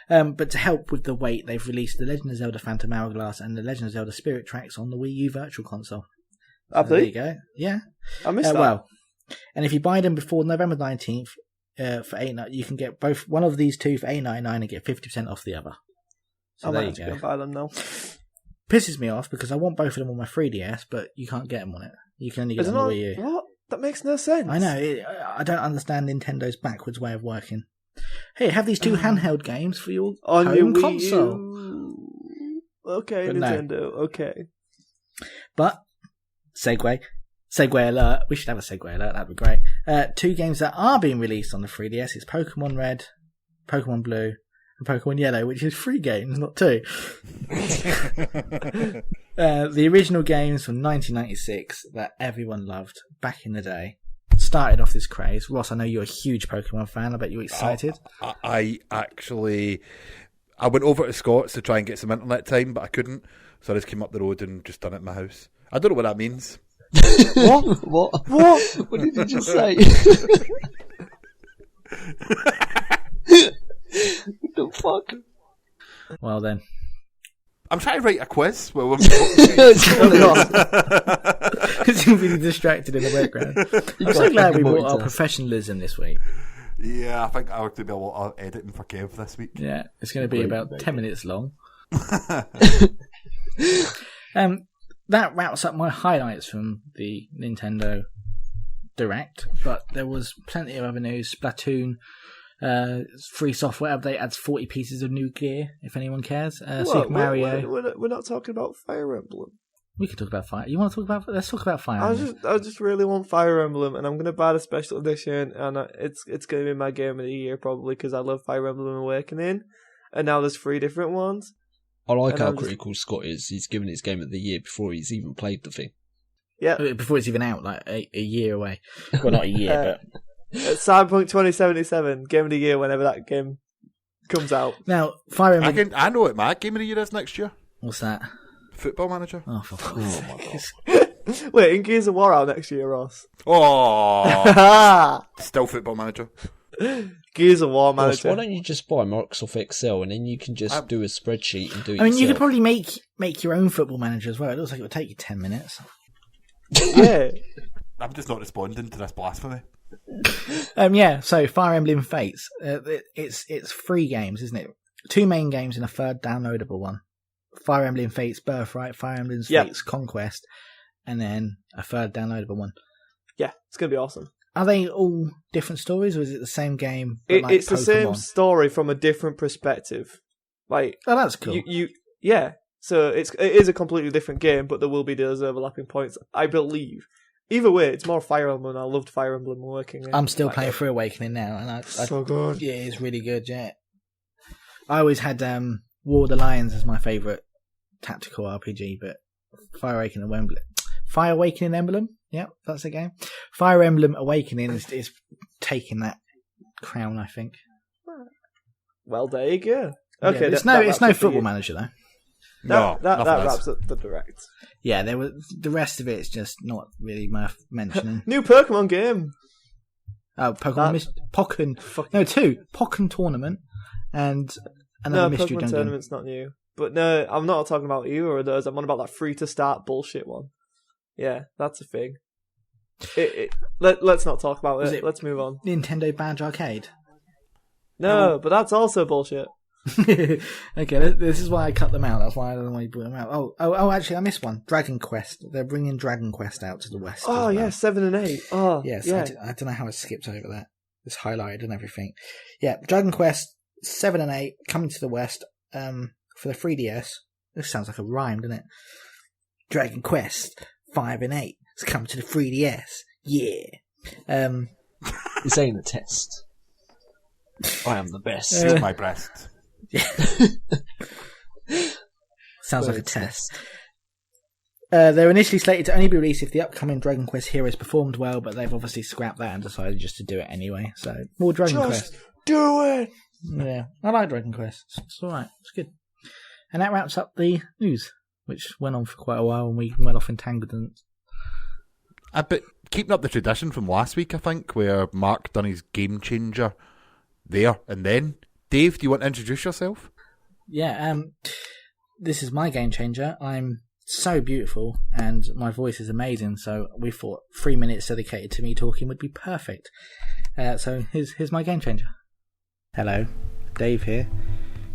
But to help with the wait, they've released the Legend of Zelda Phantom Hourglass and the Legend of Zelda Spirit Tracks on the Wii U Virtual Console. Have So there they? you go. Yeah. I missed that. Well, and if you buy them before November 19th for $8.99, you can get both one of these two for $8.99 and get 50% off the other. So I there might you have to go. go buy them now. Pisses me off because I want both of them on my 3DS, but you can't get them on it. You can only get Is it them on not? the Wii U. What? That makes no sense. I know. I don't understand Nintendo's backwards way of working. Hey, have these two handheld games for your On home your Wii console. U. Okay, But no. Nintendo. Okay. But, segue alert. We should have a segue alert. That'd be great. Two games that are being released on the 3DS is Pokemon Red, Pokemon Blue, and Pokemon Yellow, which is 3 games, not 2. The original games from 1996 that everyone loved back in the day started off this craze. Ross, I know you're a huge Pokemon fan. I bet you're excited. I went over to Scott's to try and get some internet time, but I couldn't, so I just came up the road and just done it in my house. I don't know what that means. What? What did you just say? What the fuck? Well then. I'm trying to write a quiz. Well, Because you're really distracted in the background. I'm so glad we brought our professionalism this week. yeah, I think I'll have to be a lot of editing for Kev this week. Yeah, it's going to be about 10 minutes long. That wraps up my highlights from the Nintendo Direct, but there was plenty of other news. Splatoon, free software update adds 40 pieces of new gear, if anyone cares. Super Mario. We're not talking about Fire Emblem. We can talk about Fire. You want to talk about? Let's talk about Fire Emblem. I just really want Fire Emblem, and I'm gonna buy the special edition, and it's gonna be my game of the year probably because I love Fire Emblem Awakening, and now there's 3 different ones. I like And how I'm just- critical Scott is. He's given his game of the year before he's even played the thing. Yeah, Before it's even out, like a year away. Well, not a year, but Cyberpunk 2077 game of the year whenever that game comes out. now Fire Emblem. I know what my game of the year is next year. What's that? Football Manager. Oh, for fuck's Oh my sake. Wait, in Gears of War out next year, Ross? Oh, still Football Manager. Gears of War Ross, manager. why don't you just buy Microsoft Excel and then you can just do a spreadsheet and do it I mean, you yourself? could probably make your own football manager as well. It looks like it would take you 10 minutes. Yeah. I'm just not responding to this blasphemy. Yeah, so Fire Emblem Fates. It's 3 games, isn't it? 2 main games and a third downloadable one. Fire Emblem Fates Birthright, Fire Emblem Fates Conquest, and then a third downloadable one. Yeah, it's going to be awesome. Are they all different stories, or is it the same game? But It's the Pokemon? same story from a different perspective. Like, Oh, that's cool. Yeah. So it is a completely different game, but there will be those overlapping points, I believe. Either way, it's more Fire Emblem. I loved Fire Emblem working. I'm still playing through Awakening now, and so good. Yeah, it's really good. Yeah, I always had War of the Lions as my favourite tactical RPG, but Fire Awakening Emblem. Yeah, that's the game. Fire Emblem Awakening is taking that crown, I think. Well, there you go. Okay, yeah, it's no Football Manager though. That wraps up the direct. Yeah, the rest of it is just not really worth mentioning. New Pokemon game. Oh, Pokken. No, 2 Pokken Tournament and another Mystery Pokemon Dungeon. Tournament's not new. But no, I'm not talking about either of those. I'm on about that free to start bullshit one. Yeah, that's a thing. Let's not talk about it. Let's move on. Nintendo Badge Arcade. No, but that's also bullshit. Okay, this is why I cut them out. That's why I don't know why you brought them out. Oh, actually, I missed one. Dragon Quest. They're bringing Dragon Quest out to the West. Oh, yeah, 7 and 8. Oh, yes, yeah. I don't know how I skipped over that. It's highlighted and everything. Yeah, Dragon Quest 7 and 8 coming to the West for the 3DS. This sounds like a rhyme, doesn't it? Dragon Quest 5 and 8 is coming to the 3DS. Yeah. This ain't a test. I am the best. Seal my breast. Sounds like a test. They're initially slated to only be released if the upcoming Dragon Quest heroes performed well, but they've obviously scrapped that and decided just to do it anyway. So, more Dragon Quest. Do it! Yeah, I like Dragon Quest. It's alright, it's good. And that wraps up the news, which went on for quite a while and we went off in tangents. But keeping up the tradition from last week, I think, where Mark done his game changer there and then. Dave, do you want to introduce yourself? Yeah, this is my game changer. I'm so beautiful and my voice is amazing, so we thought 3 minutes dedicated to me talking would be perfect. So here's my game changer. Hello, Dave here.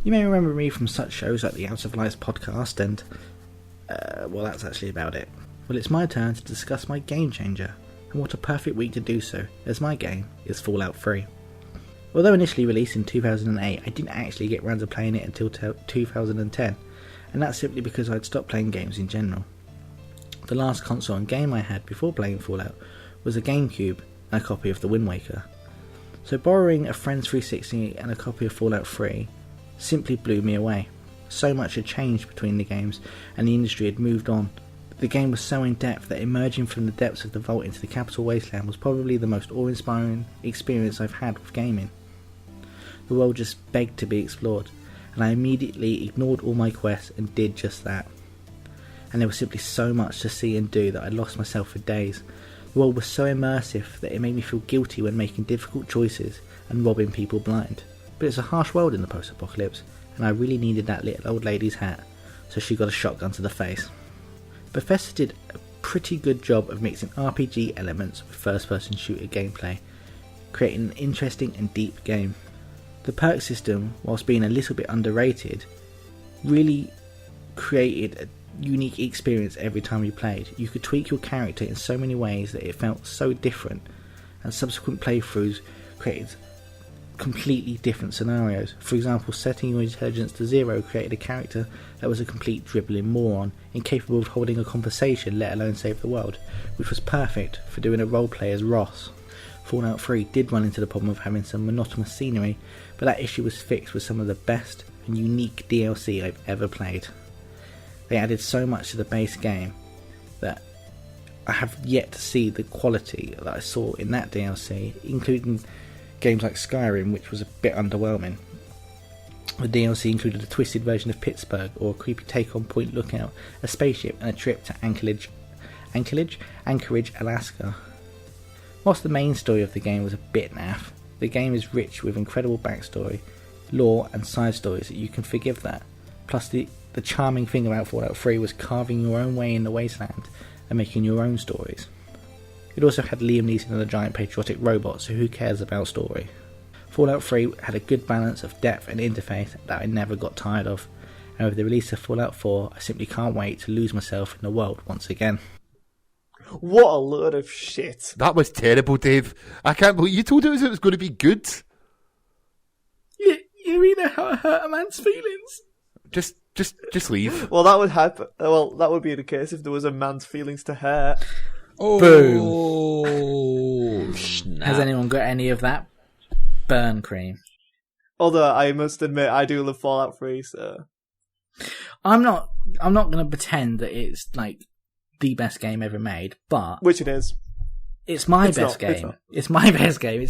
You may remember me from such shows like the Out of Lights podcast and, well, that's actually about it. Well, it's my turn to discuss my game changer, and what a perfect week to do so, as my game is Fallout 3. Although initially released in 2008, I didn't actually get round to playing it until 2010, and that's simply because I'd stopped playing games in general. The last console and game I had before playing Fallout was a GameCube and a copy of The Wind Waker. So borrowing a friend's 360 and a copy of Fallout 3 simply blew me away. So much had changed between the games, and the industry had moved on. The game was so in depth that emerging from the depths of the vault into the capital wasteland was probably the most awe-inspiring experience I've had with gaming. The world just begged to be explored, and I immediately ignored all my quests and did just that. And there was simply so much to see and do that I lost myself for days. The world was so immersive that it made me feel guilty when making difficult choices and robbing people blind. But it's a harsh world in the post-apocalypse, and I really needed that little old lady's hat, so she got a shotgun to the face. Bethesda did a pretty good job of mixing RPG elements with first-person shooter gameplay, creating an interesting and deep game. The perk system, whilst being a little bit underrated, really created a unique experience every time you played. You could tweak your character in so many ways that it felt so different, and subsequent playthroughs created completely different scenarios. For example, setting your intelligence to 0 created a character that was a complete dribbling moron, incapable of holding a conversation, let alone save the world, which was perfect for doing a roleplay as Ross. Fallout 3 did run into the problem of having some monotonous scenery, but that issue was fixed with some of the best and unique DLC I've ever played. They added so much to the base game that I have yet to see the quality that I saw in that DLC, including games like Skyrim, which was a bit underwhelming. The DLC included a twisted version of Pittsburgh, or a creepy take on Point Lookout, a spaceship, and a trip to Anchorage, Alaska. Whilst the main story of the game was a bit naff, The game is rich with incredible backstory, lore and side stories that you can forgive that. Plus the charming thing about Fallout 3 was carving your own way in the wasteland and making your own stories. It also had Liam Neeson and a giant patriotic robot, so who cares about story? Fallout 3 had a good balance of depth and interface that I never got tired of, and with the release of Fallout 4, I simply can't wait to lose myself in the world once again. What a load of shit. That was terrible, Dave. I can't believe you told us it was going to be good. You really know how it hurt a man's feelings? Just leave. Well, that would happen. Well, that would be the case if there was a man's feelings to hurt. Oh, Boom. snap. Has anyone got any of that burn cream? Although I must admit, I do love Fallout 3, so I'm not going to pretend that it's like the best game ever made, but which it is. it's my It's best not, it's game. not. It's my best game.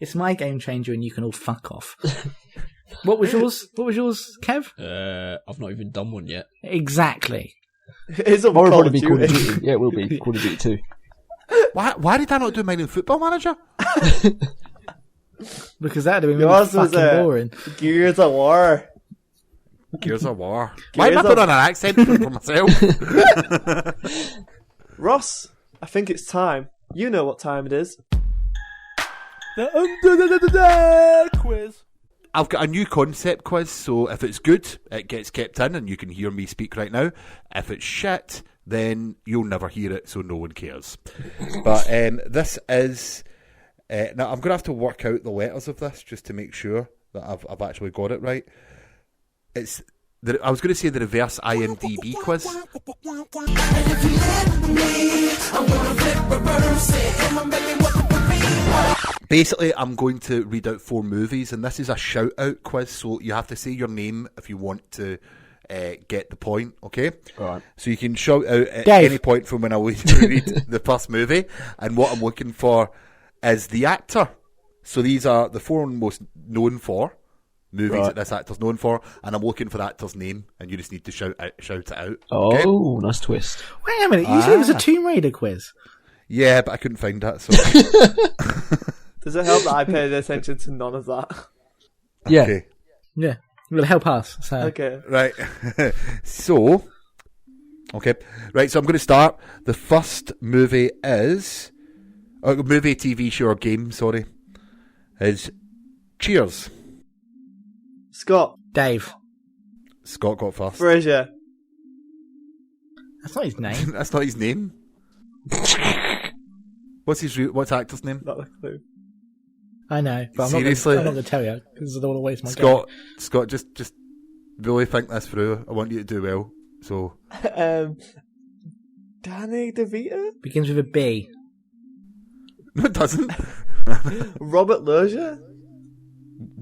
It's my game changer, and you can all fuck off. What was yours? What was yours, Kev? I've not even done one yet. Exactly. It's a Or it'll Call probably of be Call of Duty. Duty. Yeah, it will be Call of Duty 2. Why did I not do mine in Football Manager? Because that would have been Yours was, fucking boring. Gears of War. Gears of War. Why am I Gears putting of- on an accent for myself? Ross, I think it's time. You know what time it is. The quiz. I've got a new concept quiz, so if it's good, it gets kept in and you can hear me speak right now. If it's shit, then you'll never hear it, so no one cares. But this is... now, I'm going to have to work out the letters of this just to make sure that I've actually got it right. It's... I was going to say the reverse IMDb quiz. Basically, I'm going to read out 4 movies, and this is a shout-out quiz, so you have to say your name if you want to get the point, okay? Right. So you can shout out at Dave. any point from when I read the first movie, and what I'm looking for is the actor. So these are the 4 most known for movies that this actor's known for, and I'm looking for the actor's name, and you just need to shout it out. Okay? Oh, nice twist. Wait a minute, you said it was a Tomb Raider quiz. Yeah, but I couldn't find that, so... Does it help that I paid attention to none of that? Yeah. Okay. Yeah, it will help us. So. Okay. Right. So, okay. Right, so I'm going to start. The first movie is... movie, TV show, or game, sorry. Is Cheers. Scott. Dave. Scott got first. Frasier. That's not his name. That's not his name. What's the actor's name? Not a clue. I know, but Seriously? I'm not going to tell you because I don't want to waste my time. Scott, just really think this through. I want you to do well. So, Danny DeVito? Begins with a B. no, it doesn't. Robert Loggia?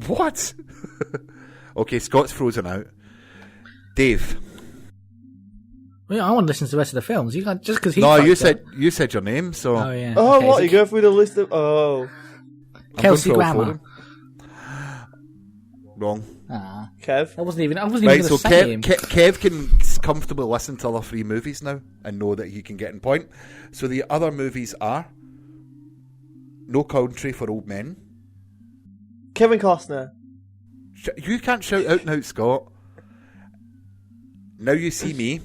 What? Okay, Scott's frozen out. Dave. Well, yeah, I want to listen to the rest of the films. You can't just because he. No, you fucked said your name. So. up. Oh yeah. Oh, okay, what? so You go through the list of... Oh. I'm Kelsey going for all 4 Grammer. of them. Wrong. Ah, Kev? I wasn't even Right, going so to say him. Kev can comfortably listen to other 3 movies now and know that he can get in point. So the other movies are No Country for Old Men. Kevin Costner. You can't shout out now, Scott. Now You See Me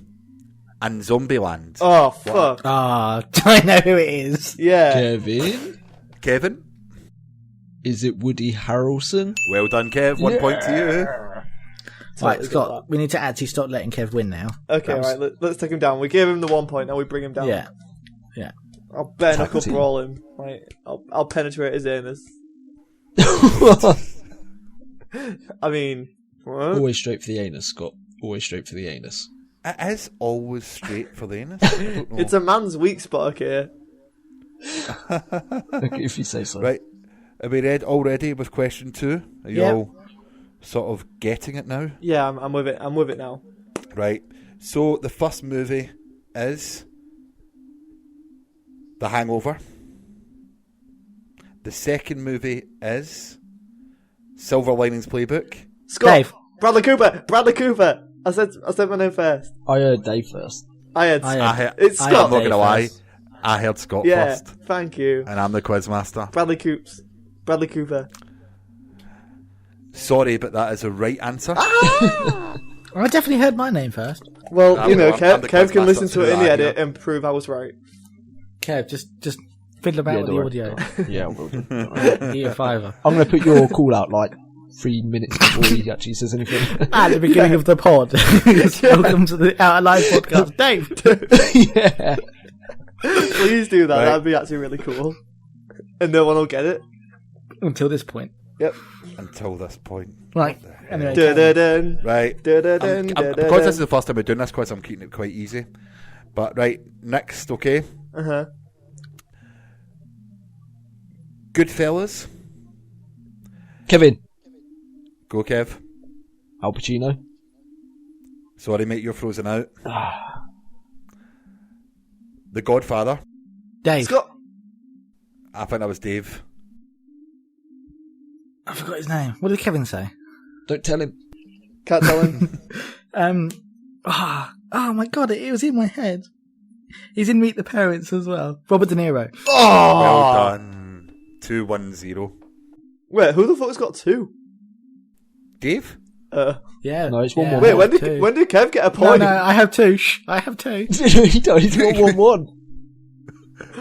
and Zombieland. Oh, fuck. Ah, I know who it is. Yeah. Kevin? Is it Woody Harrelson? Well done, Kev. 1 point to you. Right, Totally Scott, got we need to actually stop letting Kev win now. Okay, That was- right, let's take him down. We gave him the 1 point, now we bring him down. Yeah. I'll bare Tackle knuckle team. brawl him. Right, I'll penetrate his anus. I mean, what? Always straight for the anus, Scott. Always straight for the anus. It is always straight for the anus. I don't know. It's a man's weak spot, okay? If you say so. Right. Are we all ready with question 2? Are you Yeah. all sort of getting it now? Yeah, I'm with it. I'm with it now. Right. So the first movie is The Hangover. The second movie is Silver Linings Playbook. Scott! Dave. Bradley Cooper! Bradley Cooper! I said my name first. I heard Dave first. It's I'm Scott. not going to lie. I heard Scott Yeah, first. thank you. And I'm the quizmaster. Bradley Coops. Bradley Cooper. Sorry, but that is a right answer. I definitely heard my name first. Well, I'm Kev the can quizmaster listen to it in the that, edit yeah. and prove I was right. Kev, just fiddle about with the audio. Yeah, we'll do. Give you a fiver. I'm going to put your call out like 3 minutes before he actually says anything. At the beginning of the pod. Welcome to the Out Alive podcast. Dave! Yeah. Please do that. Right. That'd be actually really cool. And no one will get it. Until this point. Yep. Until this point. Right. Anyway. Dun-dun-dun. Right. Dun-dun-dun, Because dun-dun-dun. this is the first time we're doing this quiz, I'm keeping it quite easy. But right, next, okay. Uh-huh. Goodfellas. Kevin. Go, Kev. Al Pacino. Sorry, mate, you're frozen out. The Godfather. Dave. Scott. I think that was Dave. I forgot his name. What did Kevin say? Don't tell him. Can't tell him. Oh my god, it was in my head. He's in Meet the Parents as well. Robert De Niro. Well done. 2-1-0. Wait, who the fuck's got 2? Dave? Yeah. No, it's 1-1. Wait, two. when did Kev get a No, point? no, I have 2. Shh, I have 2. He don't. He's got 1-1.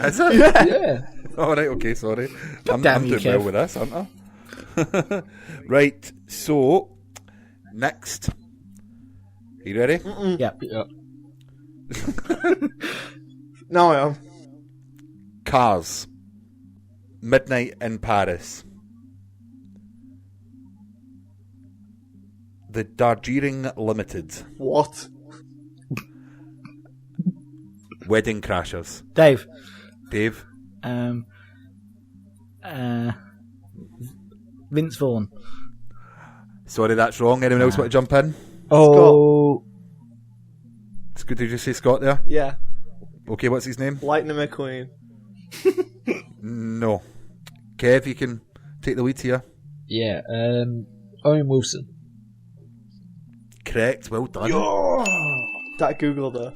Is it? Yeah. All right, okay, sorry. I'm damn you, doing well Kev. with this, aren't I? Right, so, next. Are you ready? Yeah. Now I am. Cars. Midnight in Paris. The Darjeeling Limited. What? Wedding Crashers. Dave. Dave? Vince Vaughn. Sorry, that's wrong. Anyone else want to jump in? Oh. It's good to just say Scott there. Yeah. Okay, what's his name? Lightning McQueen. No. Kev, you can take the lead here. Yeah. Owen Wilson. Correct, well done. That Google though.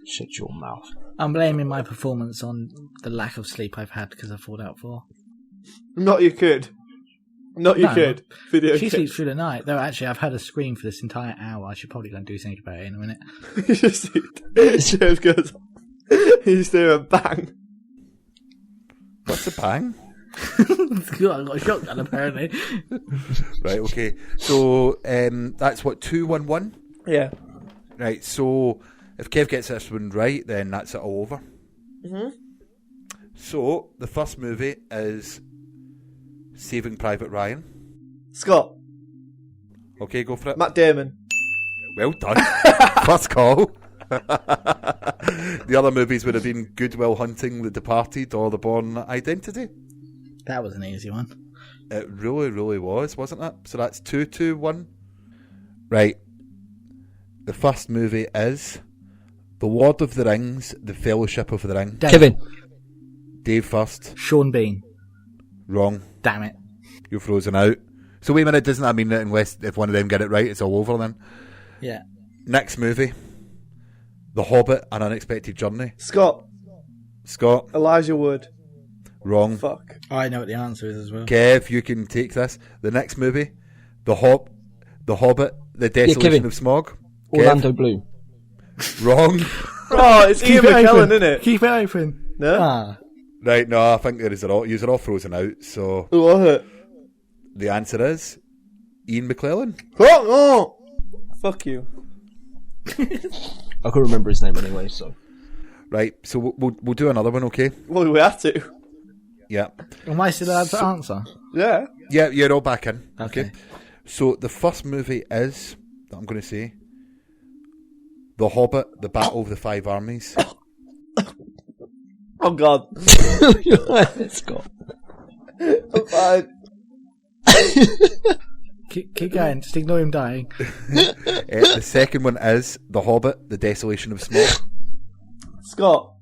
Shut your mouth. I'm blaming my performance on the lack of sleep I've had because I fought out 4. Not you could. Not you No. could. Video She kid. sleeps through the night. Though actually, I've had a scream for this entire hour. I should probably go and do something about it in a minute. James goes. He's doing a bang. What's a bang? God, I got a shotgun apparently. Right, okay. So, that's what, 2-1-1? Yeah. Right, so if Kev gets this one right, then that's it all over. Mm-hmm. So, the first movie is Saving Private Ryan. Scott. Okay, go for it. Matt Damon. Well done. First call. The other movies would have been Good Will Hunting, The Departed, or The Bourne Identity. That was an easy one. It really, really was, wasn't it? So that's 2-2-1. Right. The first movie is The Lord of the Rings, The Fellowship of the Ring. Dave. Kevin. Dave first. Sean Bean. Wrong. Damn it. You're frozen out. So wait a minute, doesn't that mean that unless if one of them get it right, it's all over then? Yeah. Next movie. The Hobbit, An Unexpected Journey. Scott. Scott. Elijah Wood. Wrong. Fuck. I know what the answer is as well. Kev, you can take this. The next movie. The Hobbit, The Desolation Kevin. of Smog. Orlando Bloom. Wrong. Oh, it's Ian it McKellen, open. isn't it? Keep it open. No? Ah. Right, no, I think there is you're all frozen out, so Who was it? the answer is Ian McKellen. Oh, fuck you. I couldn't remember his name anyway, so. Right, so we'll do another one, okay? Well, we have to. Yeah. Am I still allowed to answer? Yeah. Yeah, you're all back in. Okay. So the first movie is, that I'm going to say, The Hobbit, The Battle of the Five Armies. Oh, God. Let's go. I'm fine. Keep going. Just ignore him dying. The second one is The Hobbit, The Desolation of Smog. Scott.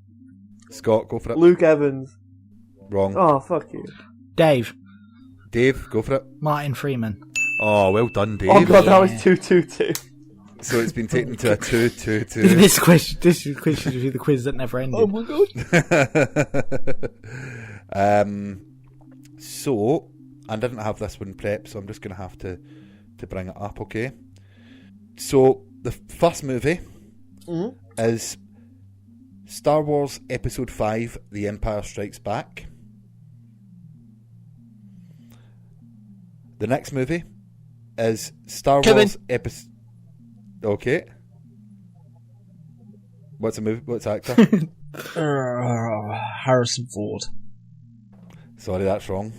Scott, go for it. Luke Evans. Wrong. Oh, fuck you. Dave. Dave, go for it. Martin Freeman. Oh, well done, Dave. Oh, God, that was 2-2-2. So it's been taken to a 2-2-2. This quiz should be the quiz that never ended. Oh my god. So, I didn't have this one prepped, so I'm just going to have to bring it up, okay? So, the first movie is Star Wars Episode 5, The Empire Strikes Back. The next movie is Star Wars Episode... Okay. What's the movie? What's the actor? Harrison Ford. Sorry, that's wrong.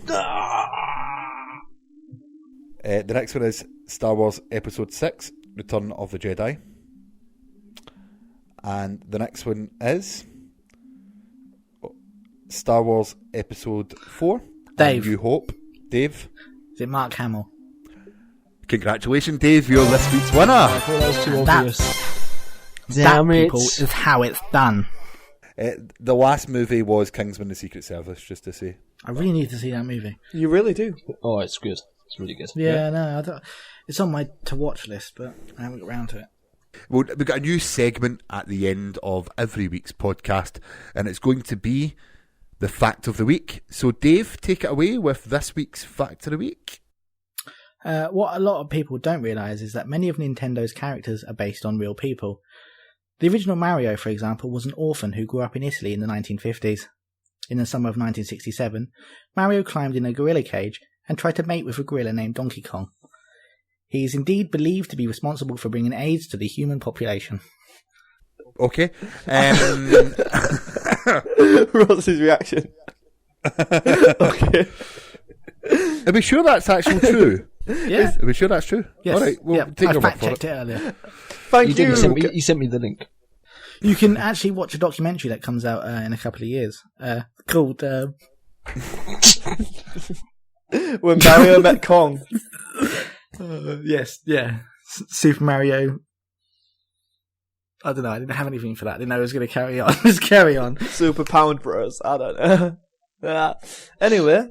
The next one is Star Wars Episode 6, Return of the Jedi. And the next one is Star Wars Episode 4, Dave. New Hope. Dave. Is it Mark Hamill? Congratulations, Dave, you're this week's winner. I thought that was too obvious. Damn that, it. people, is how it's done. The last movie was Kingsman: The Secret Service, just to say. I really need to see that movie. You really do. Oh, it's good. It's really good. Yeah, no, it's on my to-watch list, but I haven't got around to it. Well, we've got a new segment at the end of every week's podcast, and it's going to be the Fact of the Week. So, Dave, take it away with this week's Fact of the Week. What a lot of people don't realise is that many of Nintendo's characters are based on real people. The original Mario, for example, was an orphan who grew up in Italy in the 1950s. In the summer of 1967, Mario climbed in a gorilla cage and tried to mate with a gorilla named Donkey Kong. He is indeed believed to be responsible for bringing AIDS to the human population. Okay. What's his reaction? Okay. Are we sure that's actually true? Yeah. Are we sure that's true? Yes. All right, well, yeah, take I your word for fact-checked it. it earlier. Thank you. You sent me the link. You can actually watch a documentary that comes out in a couple of years called... When Mario met Kong. yes, yeah. Super Mario... I don't know, I didn't have anything for that. I didn't know I was going to carry on. Just carry on. Super Pound Bros. I don't know. Yeah. Anyway,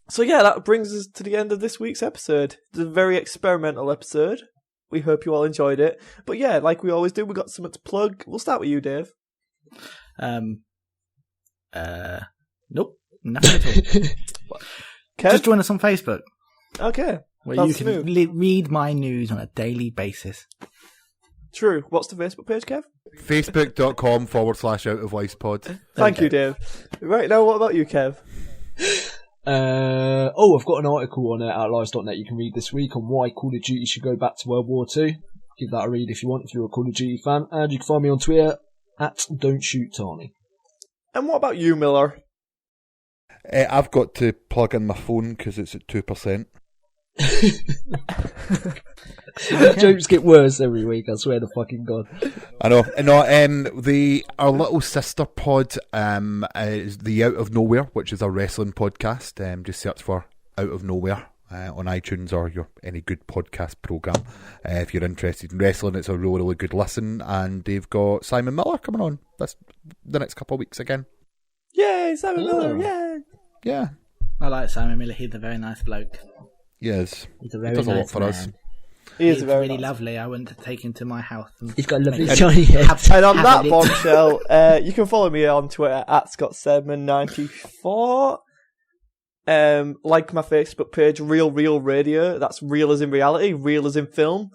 so yeah, that brings us to the end of this week's episode. It's a very experimental episode. We hope you all enjoyed it. But yeah, like we always do, we got something to plug. We'll start with you, Dave. Nope, nothing at all. Kev? Just join us on Facebook, Okay. where That's you can smooth. read my news on a daily basis. True. What's the Facebook page, Kev? Facebook.com/outoFlifespod. Thank you, Dave. Right, now what about you, Kev? I've got an article on outlives.net you can read this week on why Call of Duty should go back to World War II. Give that a read if you want, if you're a Call of Duty fan. And you can find me on Twitter @Don'tShootTarny. And what about you, Miller? I've got to plug in my phone because it's at 2%. Jokes get worse every week, I swear to fucking God. I know. No, our little sister pod is the Out of Nowhere, which is a wrestling podcast. Just search for Out of Nowhere on iTunes or any good podcast program. If you're interested in wrestling, it's a really, really good listen. And they've got Simon Miller coming on the next couple of weeks again. Yay, Simon Miller, yay! Yeah. I like Simon Miller. He's a very nice bloke. Yes. He's a He very does a lot nice for man. us. He is He's very really nice. lovely. I went to take him to my house. And He's got a lovely make- shiny head. And on have that it. bombshell, you can follow me on Twitter @ScottSedman94. Like my Facebook page, Real Radio. That's real as in reality, real as in film,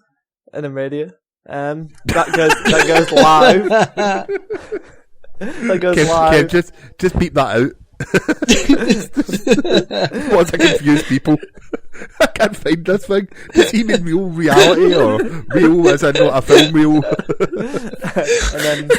and then radio. That goes live. That goes live. Kev, just beep that out. Once I confuse people. I can't find this thing. Does he mean real reality or real as in not a film reel? And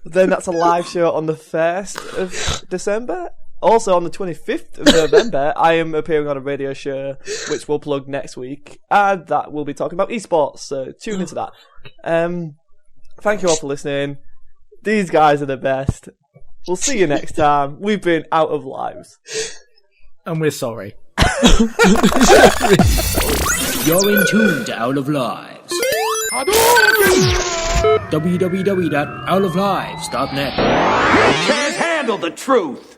then that's a live show on the 1st of December. Also on the 25th of November, I am appearing on a radio show, which we'll plug next week, and that will be talking about esports, so tune into that. Thank you all for listening. These guys are the best. We'll see you next time. We've been Out of Lives. And we're sorry. You're in tune to Out of Lives. www.outoflives.net. You can't handle the truth.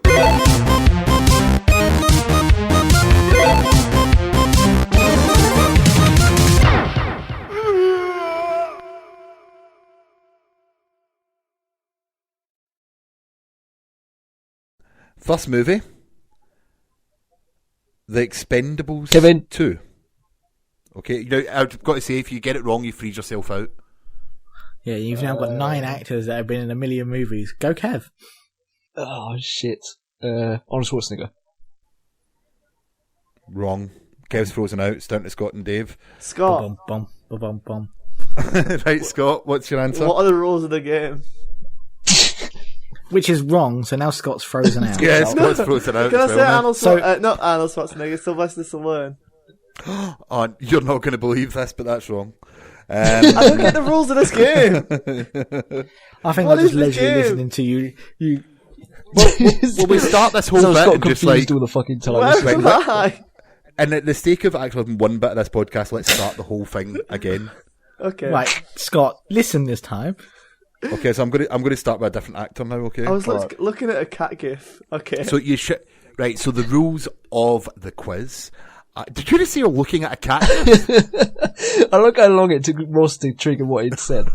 First movie The Expendables Kevin. 2. Okay, you know, I've got to say, if you get it wrong, you freeze yourself out. Yeah, you've now got 9 actors that have been in a million movies. Go, Kev. Oh, shit. Arnold Schwarzenegger. Wrong. Kev's frozen out. It's down to Scott and Dave. Scott, Bum, bum, bum, bum. Right, Scott, what's your answer? what are the rules of the game? Which is wrong, so now Scott's frozen out. Yeah, Scott's frozen out. Can I as say well, Arnold not Arnold Schwarzenegger, Sylvester Stallone. Oh, you're not going to believe this, but that's wrong. I don't get the rules of this game. I think What I'm just is this leisurely game? listening to you. Well, we start this whole So bit Scott and just confused like, all the fucking time. Where am I? and at the stake of actually having one bit of this podcast, let's start the whole thing again. Okay. Right, Scott, listen this time. Okay, so I'm going to start with a different actor now. Okay. I was looking at a cat gif. Okay. So you should right. So the rules of the quiz. Did you just say you're looking at a cat? I look how long it took Ross to trigger what he'd said.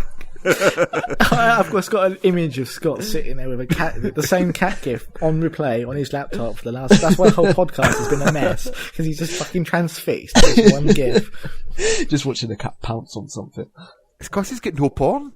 I've just got an image of Scott sitting there with a cat, the same cat gif on replay on his laptop for the last. That's why the whole podcast has been a mess because he's just fucking transfixed to this one gif. Just watching a cat pounce on something. It's because he's getting no porn.